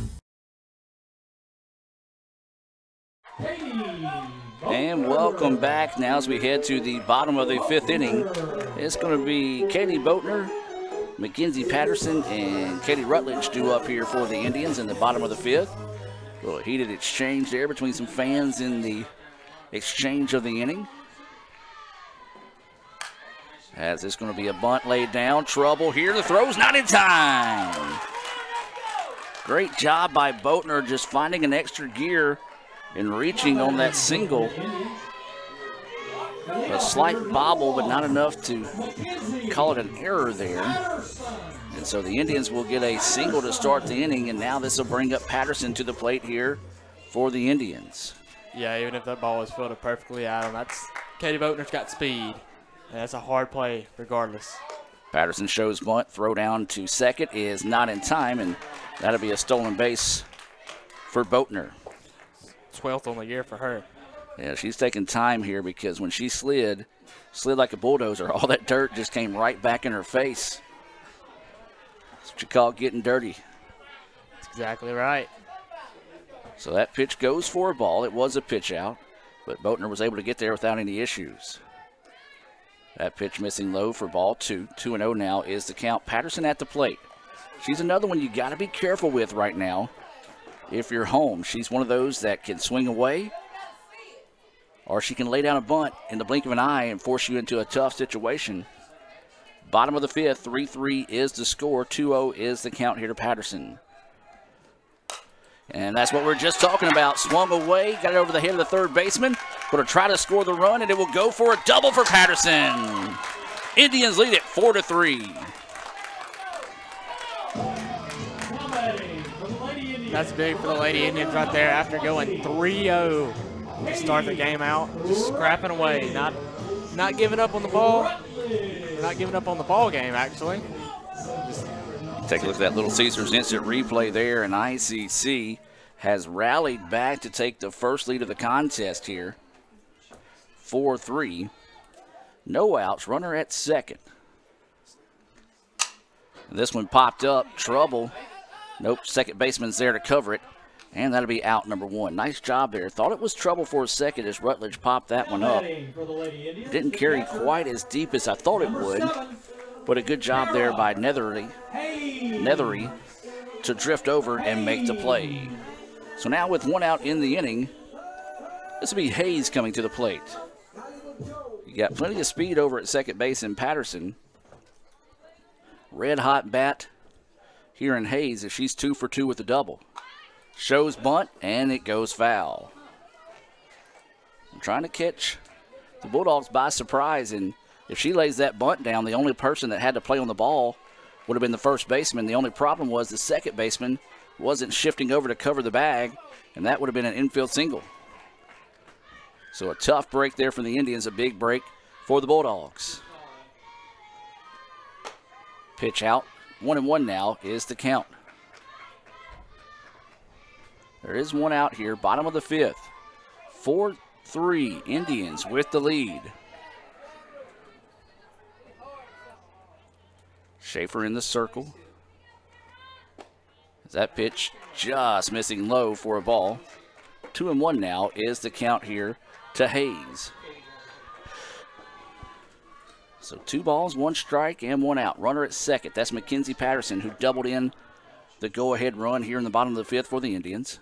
And welcome back now as we head to the bottom of the 5th inning. It's going to be Katie Boatner, Mackenzie Patterson, and Katie Rutledge due up here for the Indians in the bottom of the 5th. A little heated exchange there between some fans in the exchange of the inning. As it's going to be a bunt laid down. Trouble here. The throw's not in time. Great job by Boatner just finding an extra gear and reaching on that single. A slight bobble, but not enough to call it an error there. And so the Indians will get a single to start the inning, and now this will bring up Patterson to the plate here for the Indians. Yeah, even if that ball is fielded perfectly, Adam, that's Katie Boatner's got speed. And that's a hard play regardless. Patterson shows bunt, throw down to second is not in time, and that'll be a stolen base for Boatner. 12th on the year for her. Yeah, she's taking time here because when she slid like a bulldozer, all that dirt just came right back in her face. That's what you call getting dirty. That's exactly right. So that pitch goes for a ball. It was a pitch out, but Boatner was able to get there without any issues. That pitch missing low for ball 2. 2-0 now is the count. Patterson at the plate. She's another one you got to be careful with right now if you're Holmes. She's one of those that can swing away, or she can lay down a bunt in the blink of an eye and force you into a tough situation. Bottom of the 5th, 3-3 is the score. 2-0 is the count here to Patterson. And that's what we're just talking about. Swung away, got it over the head of the third baseman. Going to try to score the run, and it will go for a double for Patterson. Indians lead it 4-3. That's big for the Lady Indians right there after going 3-0 to start the game out. Just scrapping away, not giving up on the ball. Not giving up on the ball game, actually. Take a look at that Little Caesars instant replay there, and ICC has rallied back to take the first lead of the contest here. 4-3. No outs, runner at second. This one popped up, trouble. Nope, second baseman's there to cover it, and that'll be out number 1. Nice job there. Thought it was trouble for a second as Rutledge popped that one up. Didn't carry quite as deep as I thought it would, but a good job there by Nethery to drift over and make the play. So now with 1 out in the inning, this will be Hayes coming to the plate. You got plenty of speed over at second base in Patterson. Red hot bat here in Hayes as she's 2 for 2 with the double. Shows bunt, and it goes foul. I'm trying to catch the Bulldogs by surprise, and if she lays that bunt down, the only person that had to play on the ball would have been the first baseman. The only problem was the second baseman wasn't shifting over to cover the bag, and that would have been an infield single. So a tough break there for the Indians, a big break for the Bulldogs. Pitch out. 1-1 now is the count. There is 1 out here, bottom of the 5th. 4-3, Indians with the lead. Schaefer in the circle. That pitch just missing low for a ball. 2-1 now is the count here to Hayes. So 2 balls, 1 strike, and 1 out. Runner at second. That's Mackenzie Patterson, who doubled in the go-ahead run here in the bottom of the 5th for the Indians.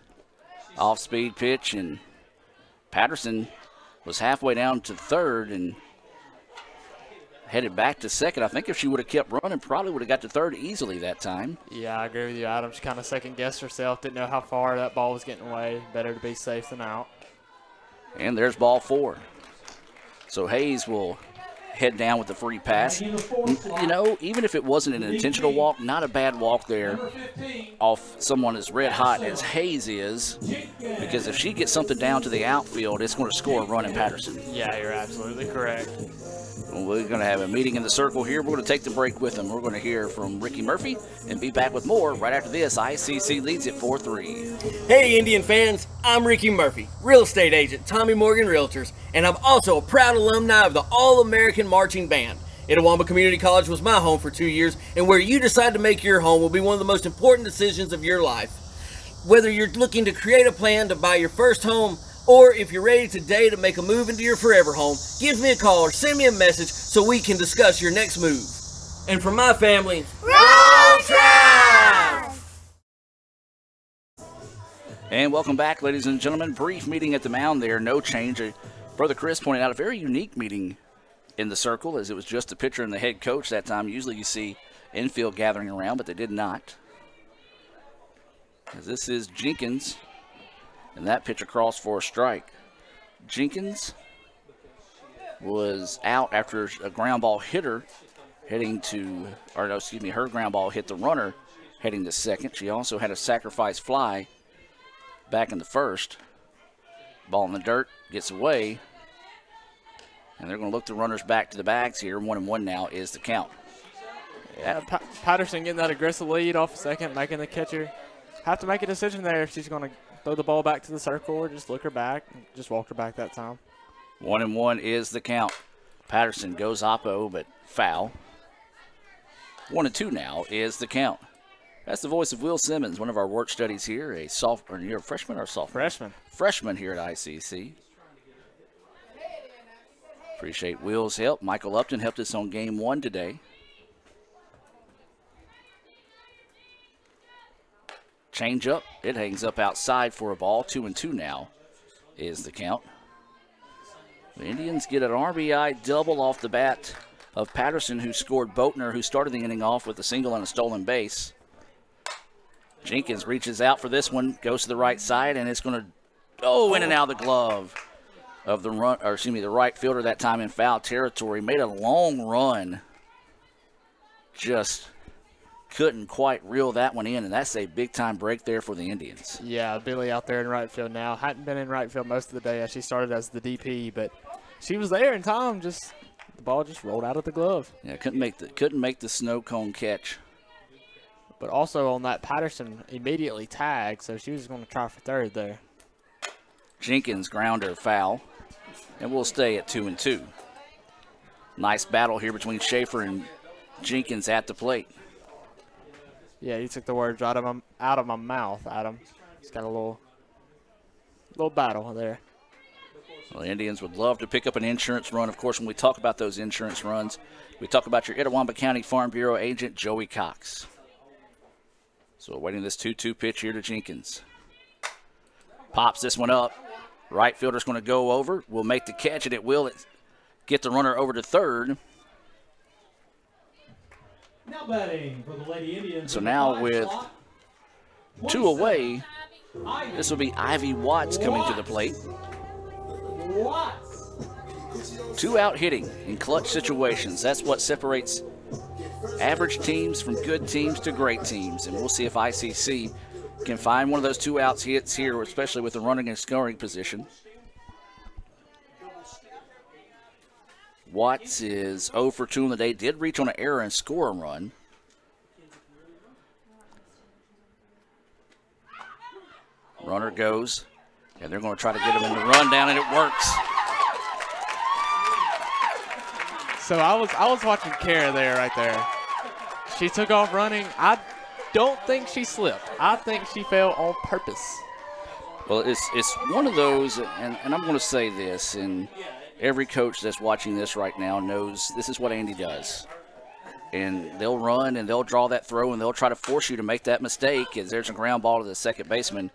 Off-speed pitch, and Patterson was halfway down to third and headed back to second. I think if she would have kept running, probably would have got to third easily that time. Yeah, I agree with you, Adam. She kind of second-guessed herself. Didn't know how far that ball was getting away. Better to be safe than out. And there's ball 4. So Hayes will head down with the free pass. You know, even if it wasn't an intentional walk, not a bad walk there off someone as red hot as Hayes is, because if she gets something down to the outfield, it's going to score a run in Patterson. Yeah, you're absolutely correct. Well, we're going to have a meeting in the circle here. We're going to take the break with them. We're going to hear from Ricky Murphy and be back with more right after this. ICC leads it 4-3. Hey, Indian fans. I'm Ricky Murphy, real estate agent, Tommy Morgan Realtors, and I'm also a proud alumni of the All-American Marching Band. Itawamba Community College was my home for 2 years, and where you decide to make your home will be one of the most important decisions of your life. Whether you're looking to create a plan to buy your first home, or if you're ready today to make a move into your forever home, give me a call or send me a message so we can discuss your next move. And for my family, roll Trav! And welcome back, ladies and gentlemen. Brief meeting at the mound there, no change. Brother Chris pointed out a very unique meeting in the circle, as it was just the pitcher and the head coach that time. Usually you see infield gathering around, but they did not. as this is Jenkins, and that pitch across for a strike. Jenkins was out after a ground ball hit her her ground ball hit the runner heading to second. She also had a sacrifice fly back in the first. Ball in the dirt, gets away, and they're going to look the runners back to the bags here. 1-1 now is the count. Yeah, Patterson getting that aggressive lead off second, making the catcher have to make a decision there if she's going to throw the ball back to the circle or just look her back, just walk her back that time. 1-1 is the count. Patterson goes oppo, but foul. 1-2 now is the count. That's the voice of Will Simmons, one of our work studies here. You're a freshman or sophomore? Freshman. Freshman here at ICC. Appreciate Will's help. Michael Upton helped us on game 1 today. Change up. It hangs up outside for a ball. 2-2 now is the count. The Indians get an RBI double off the bat of Patterson, who scored Boatner, who started the inning off with a single and a stolen base. Jenkins reaches out for this one, goes to the right side, and it's going to go in and out of the glove of the right fielder that time in foul territory. Made a long run. Just couldn't quite reel that one in, and that's a big-time break there for the Indians. Yeah, Billy out there in right field now. Hadn't been in right field most of the day as she started as the DP, but she was there in time. The ball just rolled out of the glove. Yeah, couldn't make the snow cone catch. But also on that, Patterson immediately tagged, so she was going to try for third there. Jenkins grounder foul, and we'll stay at 2-2. Nice battle here between Schaefer and Jenkins at the plate. Yeah, you took the words out of my mouth, Adam. It's got a little battle there. Well, the Indians would love to pick up an insurance run. Of course, when we talk about those insurance runs, we talk about your Itawamba County Farm Bureau agent, Joey Cox. So awaiting this 2-2 pitch here to Jenkins. Pops this one up. Right fielder's going to go over. Will make the catch, and it will get the runner over to third. Now batting for the Lady Indians. So now with 2 away, this will be Ivy Watts coming to the plate. 2 out hitting in clutch situations. That's what separates average teams from good teams to great teams. And we'll see if ICC can find one of those 2 outs hits here, especially with the running and scoring position. Watts is 0 for 2 on the day. Did reach on an error and score a run. Runner goes, and they're going to try to get him in the run down, and it works. So I was watching Kara there, right there. She took off running. I don't think she slipped. I think she fell on purpose. Well, it's one of those, and I'm going to say this, and every coach that's watching this right now knows this is what Andy does. And they'll run, and they'll draw that throw, and they'll try to force you to make that mistake, as there's a ground ball to the second baseman,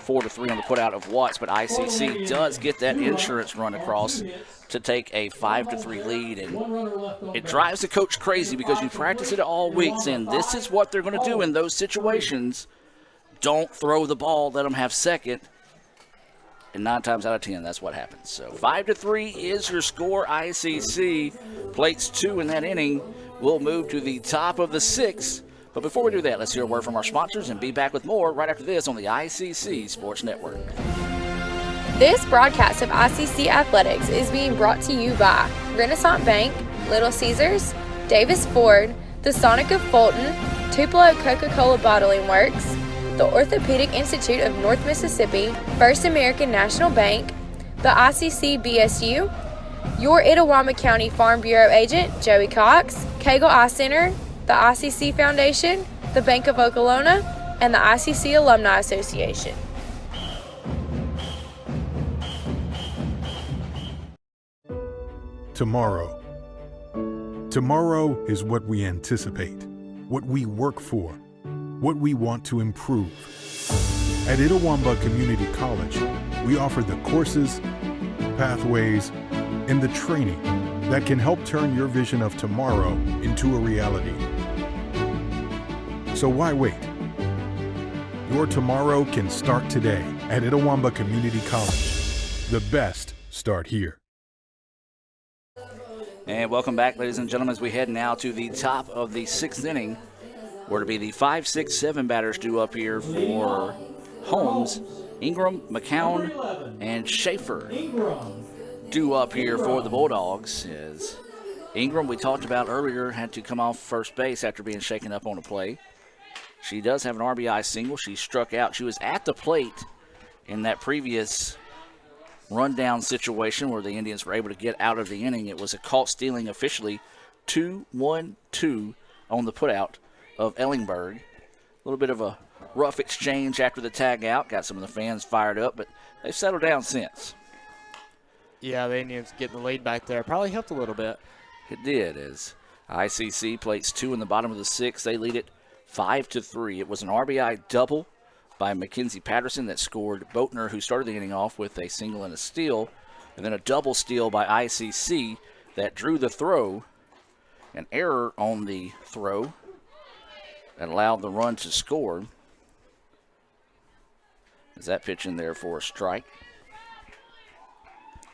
4-3 on the putout of Watts. But ICC does get that insurance run across to take a 5-3 lead, and it drives the coach crazy because you practice it all week, saying this is what they're going to do in those situations. Don't throw the ball, let them have second. And 9 times out of 10, that's what happens. So 5-3 is your score. ICC plates 2 in that inning. We'll move to the top of the 6th. But before we do that, let's hear a word from our sponsors and be back with more right after this on the ICC Sports Network. This broadcast of ICC Athletics is being brought to you by Renaissance Bank, Little Caesars, Davis Ford, the Sonic of Fulton, Tupelo Coca-Cola Bottling Works, the Orthopedic Institute of North Mississippi, First American National Bank, the ICC BSU, your Itawamba County Farm Bureau agent, Joey Cox, Cagle Eye Center, the ICC Foundation, the Bank of Okolona, and the ICC Alumni Association. Tomorrow. Tomorrow is what we anticipate, what we work for, what we want to improve. At Itawamba Community College, we offer the courses, pathways, and the training that can help turn your vision of tomorrow into a reality. So why wait? Your tomorrow can start today at Itawamba Community College. The best start here. And welcome back, ladies and gentlemen, as we head now to the top of the 6th inning, where to be the 5, 6, 7 batters due up here for Holmes, Ingram, McCown, and Schaefer due up here for the Bulldogs. As Ingram, we talked about earlier, had to come off first base after being shaken up on a play. She does have an RBI single. She struck out. She was at the plate in that previous rundown situation where the Indians were able to get out of the inning. It was a caught stealing officially 2-1-2 on the putout of Ellingberg. A little bit of a rough exchange after the tag out. Got some of the fans fired up, but they've settled down since. Yeah, the Indians getting the lead back there probably helped a little bit. It did, as ICC plates 2 in the bottom of the 6th. They lead it 5-3. It was an RBI double by Mackenzie Patterson that scored Boatner, who started the inning off with a single and a steal, and then a double steal by ICC that drew the throw. An error on the throw that allowed the run to score. Is that pitch in there for a strike?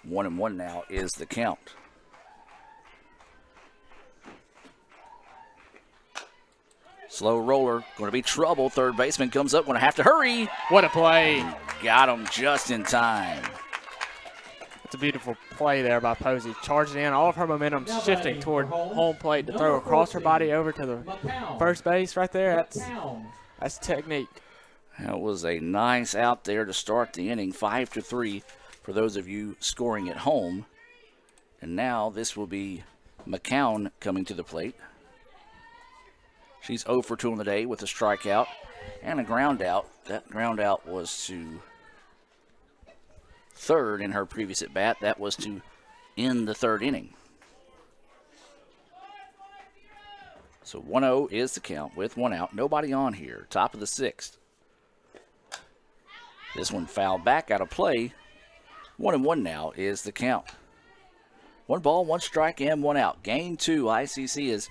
1-1 now is the count. Slow roller, going to be trouble. Third baseman comes up, going to have to hurry. What a play. Got him just in time. It's a beautiful play there by Posey. Charging in, all of her momentum shifting toward home plate to throw across her body over to the first base right there. That's technique. That was a nice out there to start the inning. 5-3 for those of you scoring at home. And now this will be McCown coming to the plate. She's 0 for 2 on the day with a strikeout and a ground out. That ground out was to third in her previous at bat. That was to end the 3rd inning. So 1-0 is the count with 1 out. Nobody on here. Top of the 6th. This one fouled back out of play. 1-1 now is the count. 1 ball, 1 strike, and 1 out. Game 2. ICC is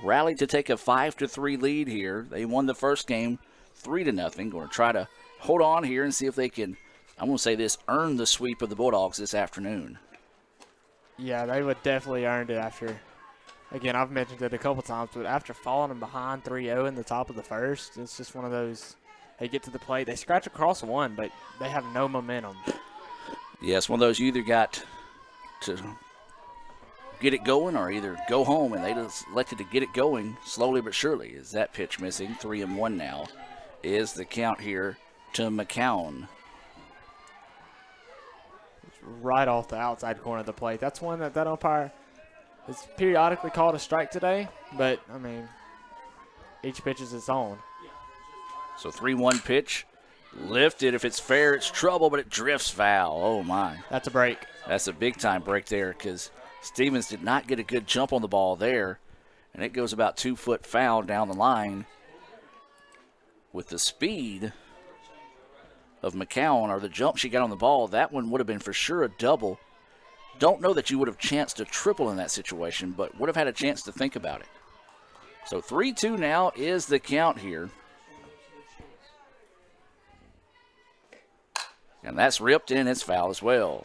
rallied to take a 5-3 lead here. They won the first game 3-0. Going to try to hold on here and see if they can, I'm going to say this, earn the sweep of the Bulldogs this afternoon. Yeah, they would definitely earned it after, again, I've mentioned it a couple times, but after falling behind 3-0 in the top of the 1st, it's just one of those, they get to the plate, they scratch across 1, but they have no momentum. Yeah, it's one of those you either got to get it going or either go home, and they just elected to get it going slowly but surely. Is that pitch missing? 3-1 now is the count here to McCown. Right off the outside corner of the plate. That's one that umpire has periodically called a strike today, but, I mean, each pitch is its own. So 3-1 pitch. Lifted. If it's fair, it's trouble, but it drifts foul. Oh, my. That's a break. That's a big-time break there because Stevens did not get a good jump on the ball there, and it goes about 2 foot foul down the line. With the speed of McCown, or the jump she got on the ball, that one would have been for sure a double. Don't know that you would have chanced a triple in that situation, but would have had a chance to think about it. So 3-2 now is the count here. And that's ripped in. It's foul as well.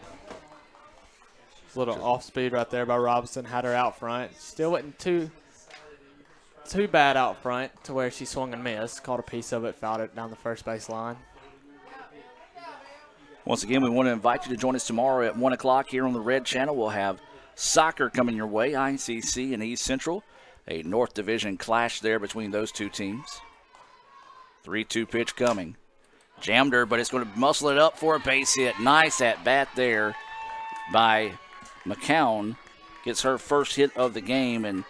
A little off speed right there by Robinson. Had her out front. Still wasn't too bad out front to where she swung and missed. Caught a piece of it, fouled it down the first base line. Once again, we want to invite you to join us tomorrow at 1 o'clock here on the Red Channel. We'll have soccer coming your way, ICC and East Central. A North Division clash there between those two teams. 3-2 pitch coming. Jammed her, but it's going to muscle it up for a base hit. Nice at bat there by McCown. Gets her first hit of the game, and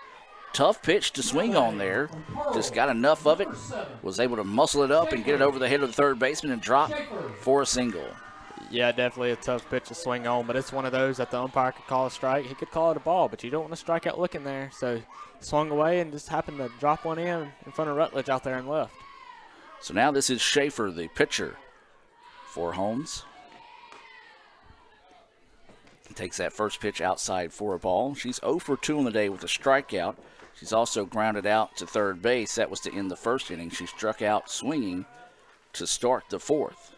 tough pitch to swing on there. Just got enough of it. Was able to muscle it up and get it over the head of the third baseman and drop for a single. Yeah, definitely a tough pitch to swing on, but it's one of those that the umpire could call a strike. He could call it a ball, but you don't want to strike out looking there. So swung away and just happened to drop one in front of Rutledge out there and left. So now this is Schaefer, the pitcher for Holmes. Takes that first pitch outside for a ball. She's 0 for 2 on the day with a strikeout. She's also grounded out to third base. That was to end the first inning. She struck out swinging to start the fourth.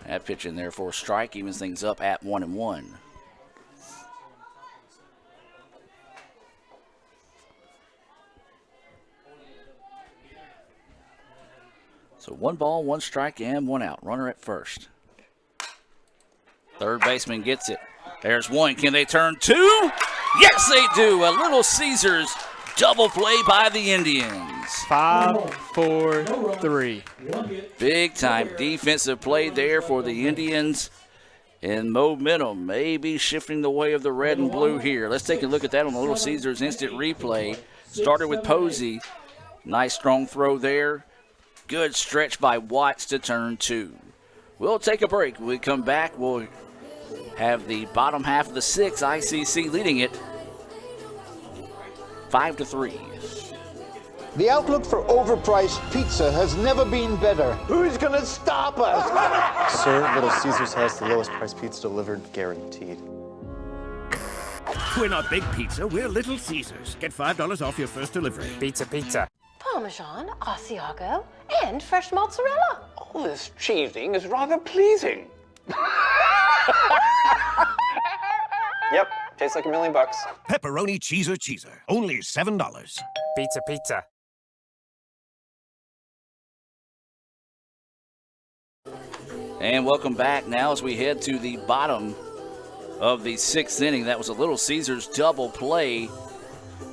That pitch in there for a strike evens things up at 1-1. So 1 ball, 1 strike, and 1 out. Runner at first. Third baseman gets it. There's 1. Can they turn 2? Yes, they do. A Little Caesars double play by the Indians. 5-4-3. Big time defensive play there for the Indians. And momentum may be shifting the way of the red and blue here. Let's take a look at that on the Little Caesars instant replay. Started with Posey. Nice strong throw there. Good stretch by Watts to turn 2. We'll take a break. When we come back, we'll have the bottom half of the 6th, ICC leading it 5-3. The outlook for overpriced pizza has never been better. Who's gonna stop us? Sir, Little Caesars has the lowest price pizza delivered, guaranteed. We're not Big Pizza, we're Little Caesars. Get $5 off your first delivery. Pizza. Parmesan, Asiago, and fresh mozzarella. All this cheesing is rather pleasing. Yep, tastes like $1,000,000. Pepperoni cheeser. Only $7. Pizza. And welcome back now as we head to the bottom of the 6th inning. That was a Little Caesars double play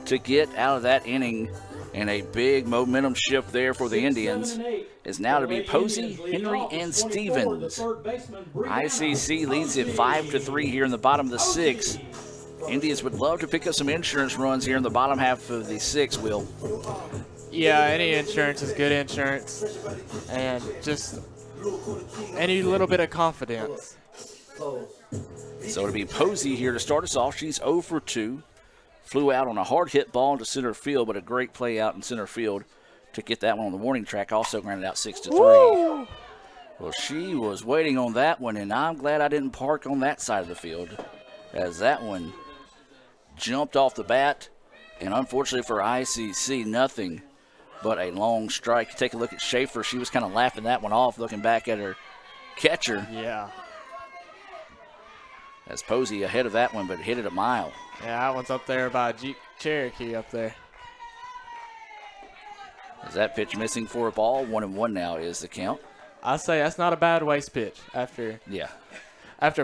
to get out of that inning. And a big momentum shift there for the Indians is now to be Posey, Henry, and Stevens. ICC leads it 5-3 here in the bottom of the 6th. Indians would love to pick up some insurance runs here in the bottom half of the 6th, Will. Yeah, any insurance is good insurance. And just any little bit of confidence. So it'll be Posey here to start us off. She's 0 for 2. Flew out on a hard hit ball into center field, but a great play out in center field to get that one on the warning track. Also grounded out 6-3. Woo! Well, she was waiting on that one, and I'm glad I didn't park on that side of the field, as that one jumped off the bat. And unfortunately for ICC, nothing but a long strike. Take a look at Schaefer. She was kind of laughing that one off, looking back at her catcher. Yeah. As Posey ahead of that one, but hit it a mile. Yeah, that one's up there by Jeep Cherokee up there. Is that pitch missing for a ball? 1-1 now is the count. I say that's not a bad waste pitch after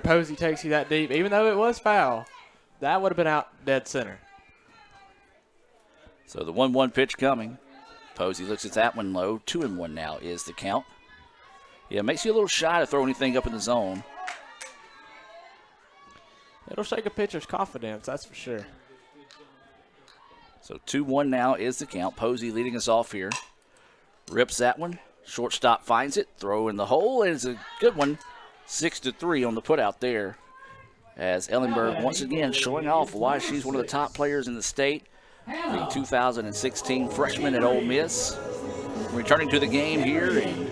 Posey takes you that deep. Even though it was foul, that would have been out dead center. So the 1-1 pitch coming. Posey looks at that one low. 2-1 now is the count. Yeah, makes you a little shy to throw anything up in the zone. It'll shake a pitcher's confidence, that's for sure. So 2-1 now is the count. Posey leading us off here. Rips that one. Shortstop finds it. Throw in the hole. It's a good one. 6-3 on the put out there. As Ellenberg once again showing off why she's one of the top players in the state. The 2016 freshman at Ole Miss. Returning to the game here in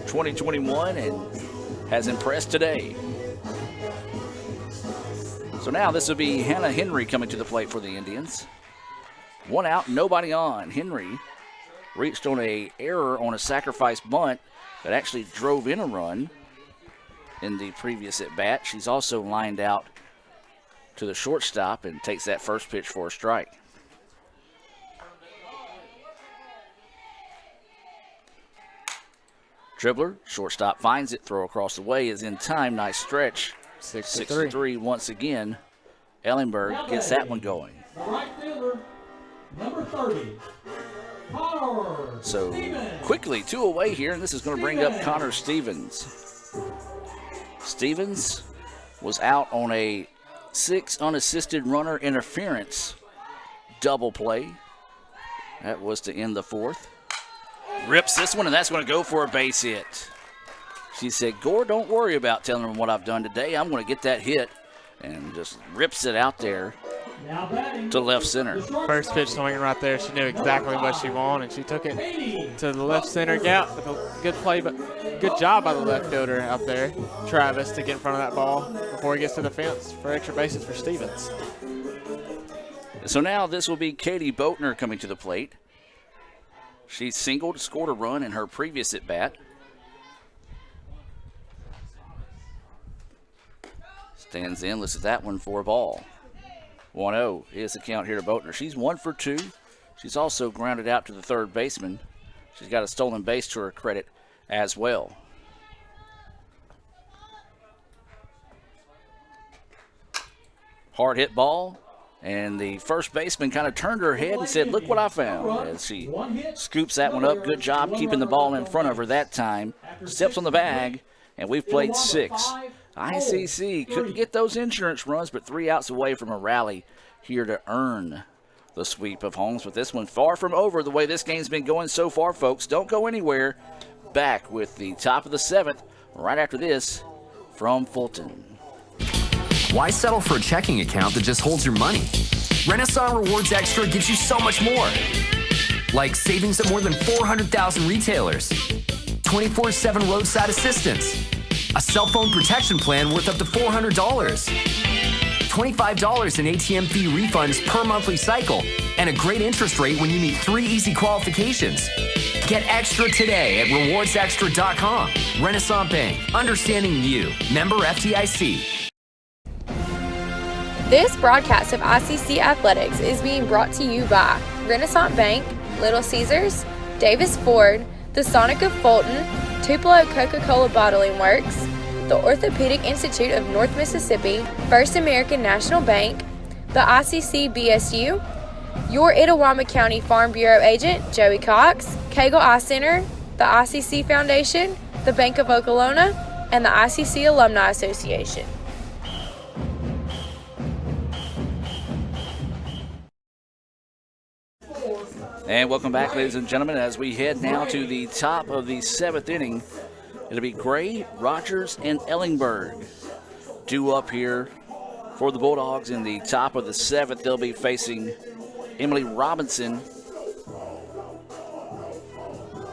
2021 and has impressed today. So now this will be Hannah Henry coming to the plate for the Indians. 1 out, nobody on. Henry reached on a error on a sacrifice bunt that actually drove in a run in the previous at bat. She's also lined out to the shortstop and takes that first pitch for a strike. Dribbler, shortstop finds it, throw across the way is in time, nice stretch. 6-3 once again. Ellenberg gets that one going. The right fielder, number 30, Connor So Stevens. Quickly 2 away here, and this is going to bring up Connor Stevens. Stevens was out on a 6 unassisted runner interference double play. That was to end the 4th. Rips this one, and that's going to go for a base hit. She said, Gore, don't worry about telling them what I've done today. I'm going to get that hit. And just rips it out there to left center. First pitch swinging right there. She knew exactly what she wanted, and she took it to the left center gap with a good play, but good job by the left fielder out there, Travis, to get in front of that ball before he gets to the fence for extra bases for Stevens. So now this will be Katie Boatner coming to the plate. She singled, scored a run in her previous at-bat. Stands in, looks at that one for a ball. 1-0 is the count here to Boatner. She's 1 for 2. She's also grounded out to the third baseman. She's got a stolen base to her credit as well. Hard hit ball, and the first baseman kind of turned her head and said, "Look what I found," as she scoops that one up. Good job keeping the ball in front of her that time. Steps on the bag, and we've played 6. ICC couldn't get those insurance runs, but 3 outs away from a rally here to earn the sweep of Holmes. But this one far from over the way this game's been going so far, folks. Don't go anywhere. Back with the top of the 7th right after this from Fulton. Why settle for a checking account that just holds your money? Renaissance Rewards Extra gives you so much more. Like savings at more than 400,000 retailers, 24/7 roadside assistance, a cell phone protection plan worth up to $400, $25 in ATM fee refunds per monthly cycle, and a great interest rate when you meet 3 easy qualifications. Get extra today at rewardsextra.com. Renaissance Bank, understanding you. Member FDIC. This broadcast of ICC Athletics is being brought to you by Renaissance Bank, Little Caesars, Davis Ford, the Sonic of Fulton, Tupelo Coca-Cola Bottling Works, the Orthopedic Institute of North Mississippi, First American National Bank, the ICC BSU, your Itawamba County Farm Bureau agent, Joey Cox, Cagle Eye Center, the ICC Foundation, the Bank of Okolona, and the ICC Alumni Association. And welcome back, ladies and gentlemen, as we head now to the top of the 7th inning. It'll be Gray, Rogers, and Ellingberg due up here for the Bulldogs in the top of the 7th. They'll be facing Emily Robinson.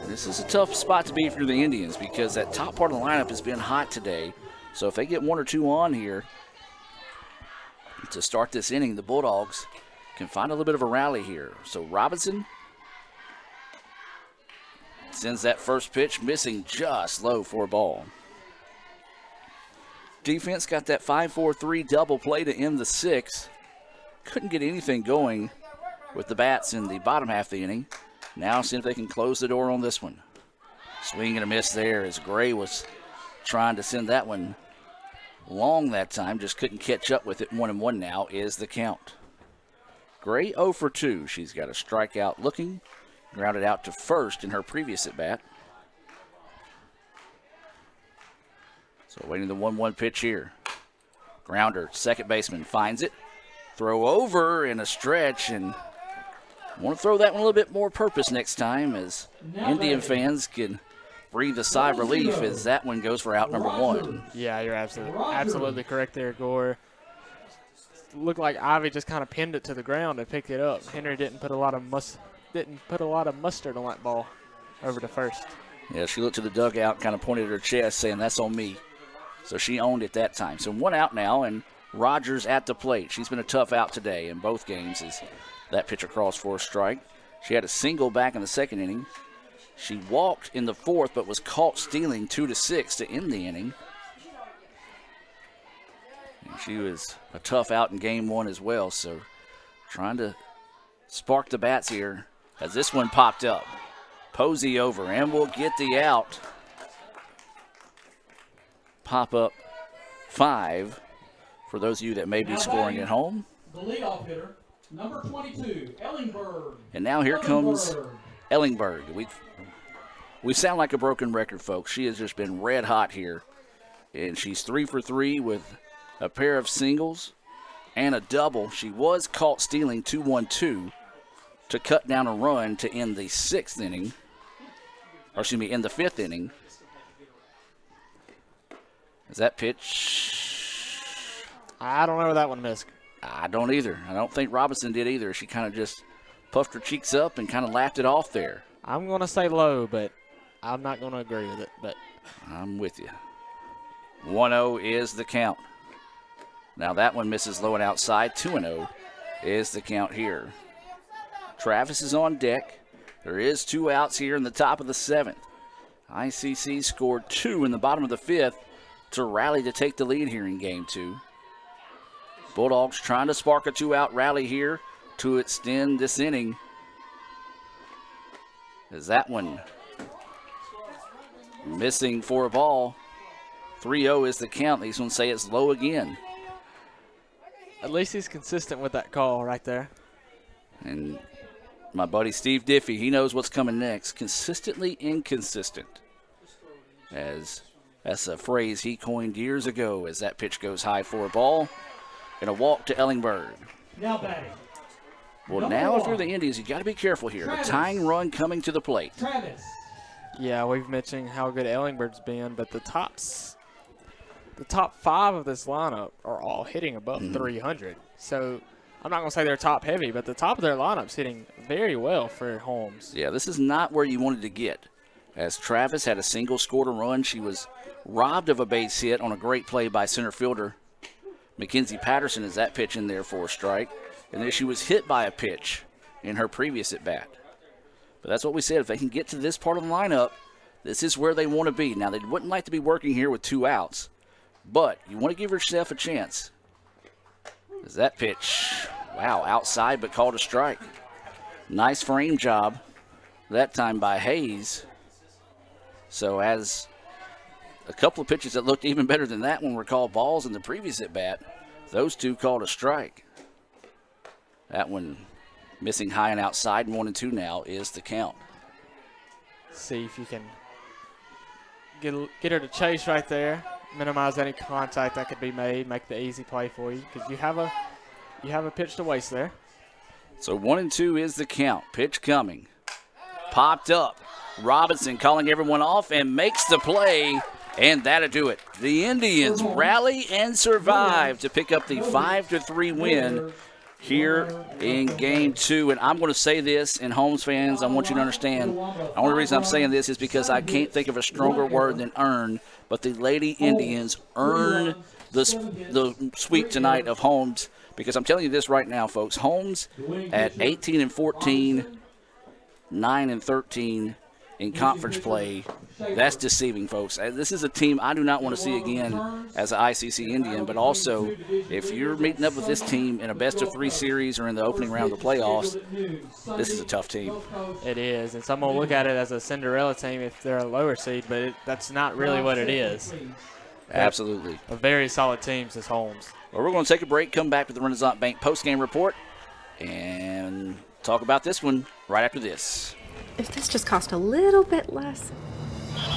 And this is a tough spot to be for the Indians because that top part of the lineup has been hot today. So if they get 1 or 2 on here to start this inning, the Bulldogs can find a little bit of a rally here. So Robinson sends that first pitch, missing just low for a ball. Defense got that 5-4-3 double play to end the 6th. Couldn't get anything going with the bats in the bottom half of the inning. Now see if they can close the door on this one. Swing and a miss there as Gray was trying to send that one long that time. Just couldn't catch up with it. 1-1 now is the count. Gray 0 for 2. She's got a strikeout looking. Grounded out to first in her previous at-bat. So waiting the 1-1 pitch here. Grounder, second baseman finds it. Throw over in a stretch, and want to throw that one a little bit more purpose next time as Indian fans can breathe a sigh of relief as that one goes for out number 1. Yeah, you're absolutely correct there, Gore. Looked like Ivy just kind of pinned it to the ground and picked it up. Henry didn't put a lot of mustard on that ball over to first. Yeah, she looked to the dugout, kind of pointed at her chest, saying, "That's on me." So she owned it that time. So 1 out now, and Rogers at the plate. She's been a tough out today in both games as that pitch across for a strike. She had a single back in the 2nd inning. She walked in the 4th, but was caught stealing 2-6 to end the inning. And she was a tough out in game 1 as well, so trying to spark the bats here as this one popped up. Posey over, and we'll get the out. Pop up 5 for those of you that may be scoring at home. The leadoff hitter, number 22, Ellingberg. And now here comes Ellingberg. We sound like a broken record, folks. She has just been red hot here. And she's 3 for 3 with a pair of singles and a double. She was caught stealing 2-1-2 to cut down a run to end the 6th inning. Or excuse me, in the 5th inning. Is that pitch? I don't know where that one missed. I don't either. I don't think Robinson did either. She kind of just puffed her cheeks up and kind of laughed it off there. I'm going to say low, but I'm not going to agree with it. But I'm with you. 1-0 is the count. Now that one misses low and outside. 2-0 is the count here. Travis is on deck There is 2 outs here in the top of the 7th. ICC scored 2 in the bottom of the 5th to rally to take the lead here in game 2. Bulldogs trying to spark a 2-out rally here to extend this inning. As that one missing for a ball. 3-0 is the count. These ones say it's low again. At least he's consistent with that call right there. And my buddy Steve Diffie, he knows what's coming next. Consistently inconsistent. As that's a phrase he coined years ago as that pitch goes high for a ball. And a walk to Ellingberg. Now batting. Well, now if you're the Indians, you got to be careful here. The tying run coming to the plate. Travis. Yeah, we've mentioned how good Ellingberg's been, but the top 5 of this lineup are all hitting above 300. So I'm not going to say they're top heavy, but the top of their lineup's hitting very well for Holmes. Yeah, this is not where you wanted to get. As Travis had a single, scored a run, she was robbed of a base hit on a great play by center fielder Mackenzie Patterson as that pitch in there for a strike. And then she was hit by a pitch in her previous at-bat. But that's what we said. If they can get to this part of the lineup, this is where they want to be. Now, they wouldn't like to be working here with 2 outs, but you want to give yourself a chance. As that pitch, wow, outside but called a strike. Nice frame job that time by Hayes. So as a couple of pitches that looked even better than that one were called balls in the previous at-bat, those 2 called a strike. That one missing high and outside, 1-2 now is the count. See if you can get her to chase right there, minimize any contact that could be made, make the easy play for you because you have a pitch to waste there. So 1-2 is the count. Pitch coming. Popped up. Robinson calling everyone off and makes the play, and that'll do it. The Indians rally and survive to pick up the 5-3 win here in game 2. And I'm going to say this, and Holmes fans, I want you to understand, the only reason I'm saying this is because I can't think of a stronger word than earn, but the Lady Indians earn the sweep tonight of Holmes, because I'm telling you this right now, folks. Holmes at 18-14, 9-13 in conference play. That's deceiving, folks. This is a team I do not want to see again as an ICC Indian, but also if you're meeting up with this team in a best-of-3 series or in the opening round of the playoffs, this is a tough team. It is, and some will look at it as a Cinderella team if they're a lower seed, but that's not really what it is. Absolutely. A very solid team is Holmes. Well, we're going to take a break, come back with the Renaissance Bank post-game report, and talk about this one right after this. If this just cost a little bit less.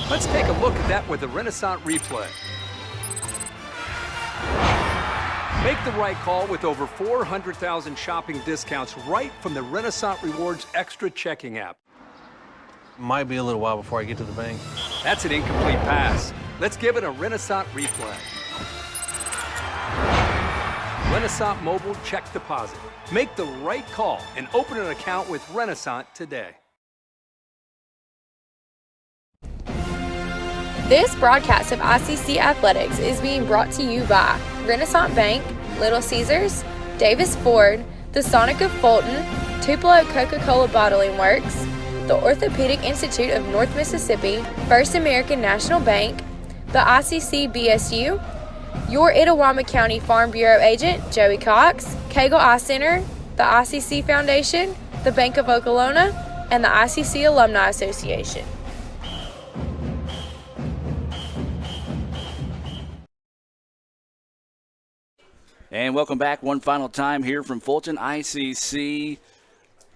Let's take a look at that with the Renaissance replay. Make the right call with over 400,000 shopping discounts right from the Renaissance Rewards Extra checking app. Might be a little while before I get to the bank. That's an incomplete pass. Let's give it a Renaissance replay. Renaissance Mobile Check Deposit. Make the right call and open an account with Renaissance today. This broadcast of ICC Athletics is being brought to you by Renaissance Bank, Little Caesars, Davis Ford, the Sonic of Fulton, Tupelo Coca-Cola Bottling Works, the Orthopedic Institute of North Mississippi, First American National Bank, the ICC BSU, your Itawamba County Farm Bureau agent, Joey Cox, Cagle Eye Center, the ICC Foundation, the Bank of Okolona, and the ICC Alumni Association. And welcome back one final time here from Fulton. ICC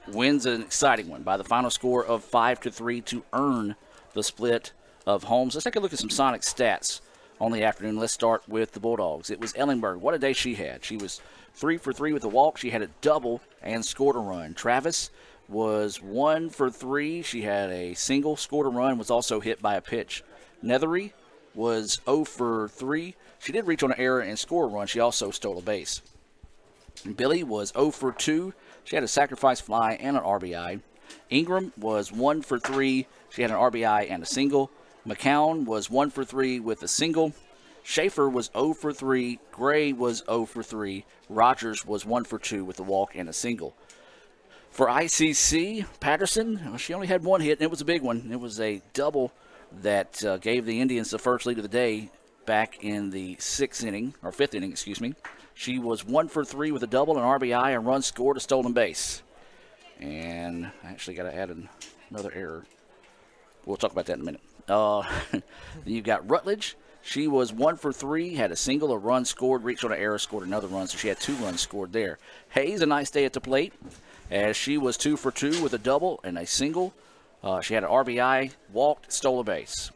wins an exciting one by the final score of 5-3 to earn the split of Holmes. Let's take a look at some Sonic stats on the afternoon. Let's start with the Bulldogs. It was Ellingberg. What a day she had. She was 3 for 3 with a walk. She had a double and scored a run. Travis was 1 for 3. She had a single, scored a run, was also hit by a pitch. Nethery was 0 for 3. She did reach on an error and score a run. She also stole a base. Billy was 0 for 2. She had a sacrifice fly and an RBI. Ingram was 1 for 3. She had an RBI and a single. McCown was 1 for 3 with a single. Schaefer was 0 for 3. Gray was 0 for 3. Rogers was 1 for 2 with a walk and a single. For ICC, Patterson, she only had one hit, and it was a big one. It was a double that gave the Indians the first lead of the day back in the fifth inning. She was 1 for 3 with a double, an RBI, a run scored, a stolen base. And I actually got to add another error. We'll talk about that in a minute. You've got Rutledge. She was 1 for 3, had a single, a run scored, reached on an error, scored another run, so she had 2 runs scored there. Hayes, a nice day at the plate, as she was 2 for 2 with a double and a single. She had an RBI, walked, stole a base.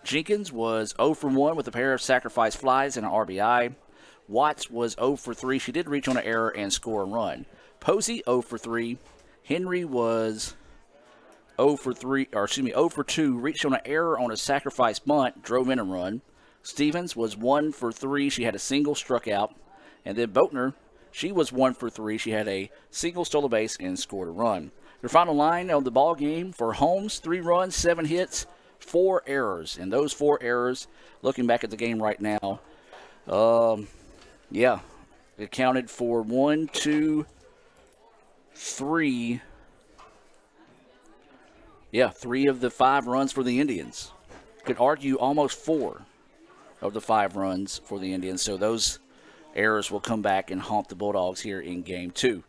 Jenkins was 0 for 1 with a pair of sacrifice flies and an RBI. Watts was 0 for 3. She did reach on an error and score a run. Posey 0 for 3. Henry was 0 for 2, reached on an error on a sacrifice bunt, drove in a run. Stevens was 1 for 3. She had a single, struck out. And then Boatner, she was 1 for 3. She had a single, stole a base, and scored a run. Their final line of the ball game for Holmes, 3 runs, 7 hits, 4 errors. And those 4 errors, looking back at the game right now, it accounted for 1, 2, 3. 3 of the 5 runs for the Indians. Could argue almost 4 of the 5 runs for the Indians. So those errors will come back and haunt the Bulldogs here in Game 2.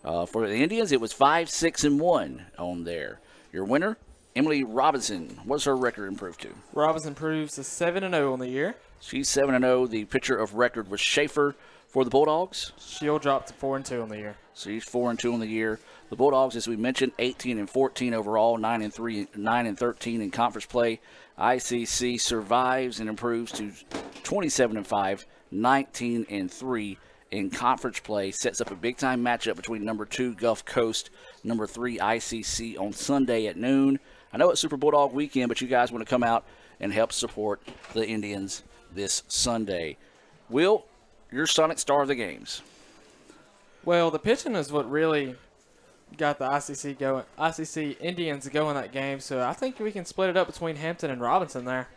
For the Indians, it was 5-6-1 on there. Your winner, Emily Robinson. What's her record improved to? Robinson improves to 7-0 on the year. She's 7-0. The pitcher of record was Schaefer for the Bulldogs. She'll drop to 4-2 on the year. So she's 4-2 on the year. The Bulldogs, as we mentioned, 18-14 overall, 9-3, 9-13 in conference play. ICC survives and improves to 27-5, 19-3 in conference play. Sets up a big-time matchup between number 2 Gulf Coast, number 3 ICC on Sunday at noon. I know it's Super Bulldog weekend, but you guys want to come out and help support the Indians this Sunday. Will, your Sonic star of the games? Well, the pitching is what really got the ICC Indians going that game, so I think we can split it up between Hampton and Robinson there.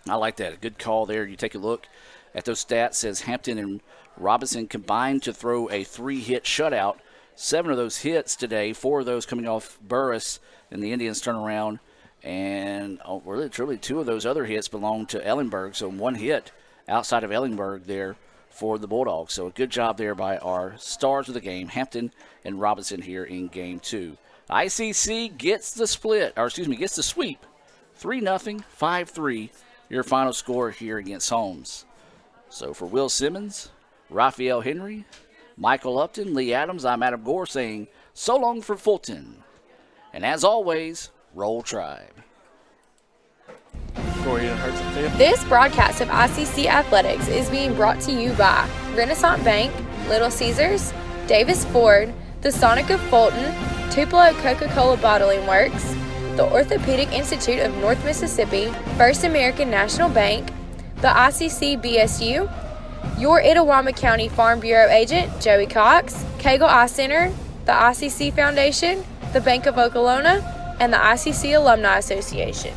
I like that. A good call there. You take a look at those stats. Says Hampton and Robinson combined to throw a 3-hit shutout. 7 of those hits today, 4 of those coming off Burris, and the Indians turn around. And really, truly, 2 of those other hits belong to Ellenberg, so 1 hit outside of Ellenberg there for the Bulldogs. So a good job there by our stars of the game, Hampton and Robinson here in Game 2. ICC gets the sweep. 3-0, 5-3, your final score here against Holmes. So for Will Simmons, Raphael Henry, Michael Upton, Lee Adams, I'm Adam Gore saying so long for Fulton. And as always, Roll Tribe. This broadcast of ICC Athletics is being brought to you by Renaissance Bank, Little Caesars, Davis Ford, the Sonic of Fulton, Tupelo Coca-Cola Bottling Works, the Orthopedic Institute of North Mississippi, First American National Bank, the ICC BSU, your Itawamba County Farm Bureau agent, Joey Cox, Cagle Eye Center, the ICC Foundation, the Bank of Okolona, and the ICC Alumni Association.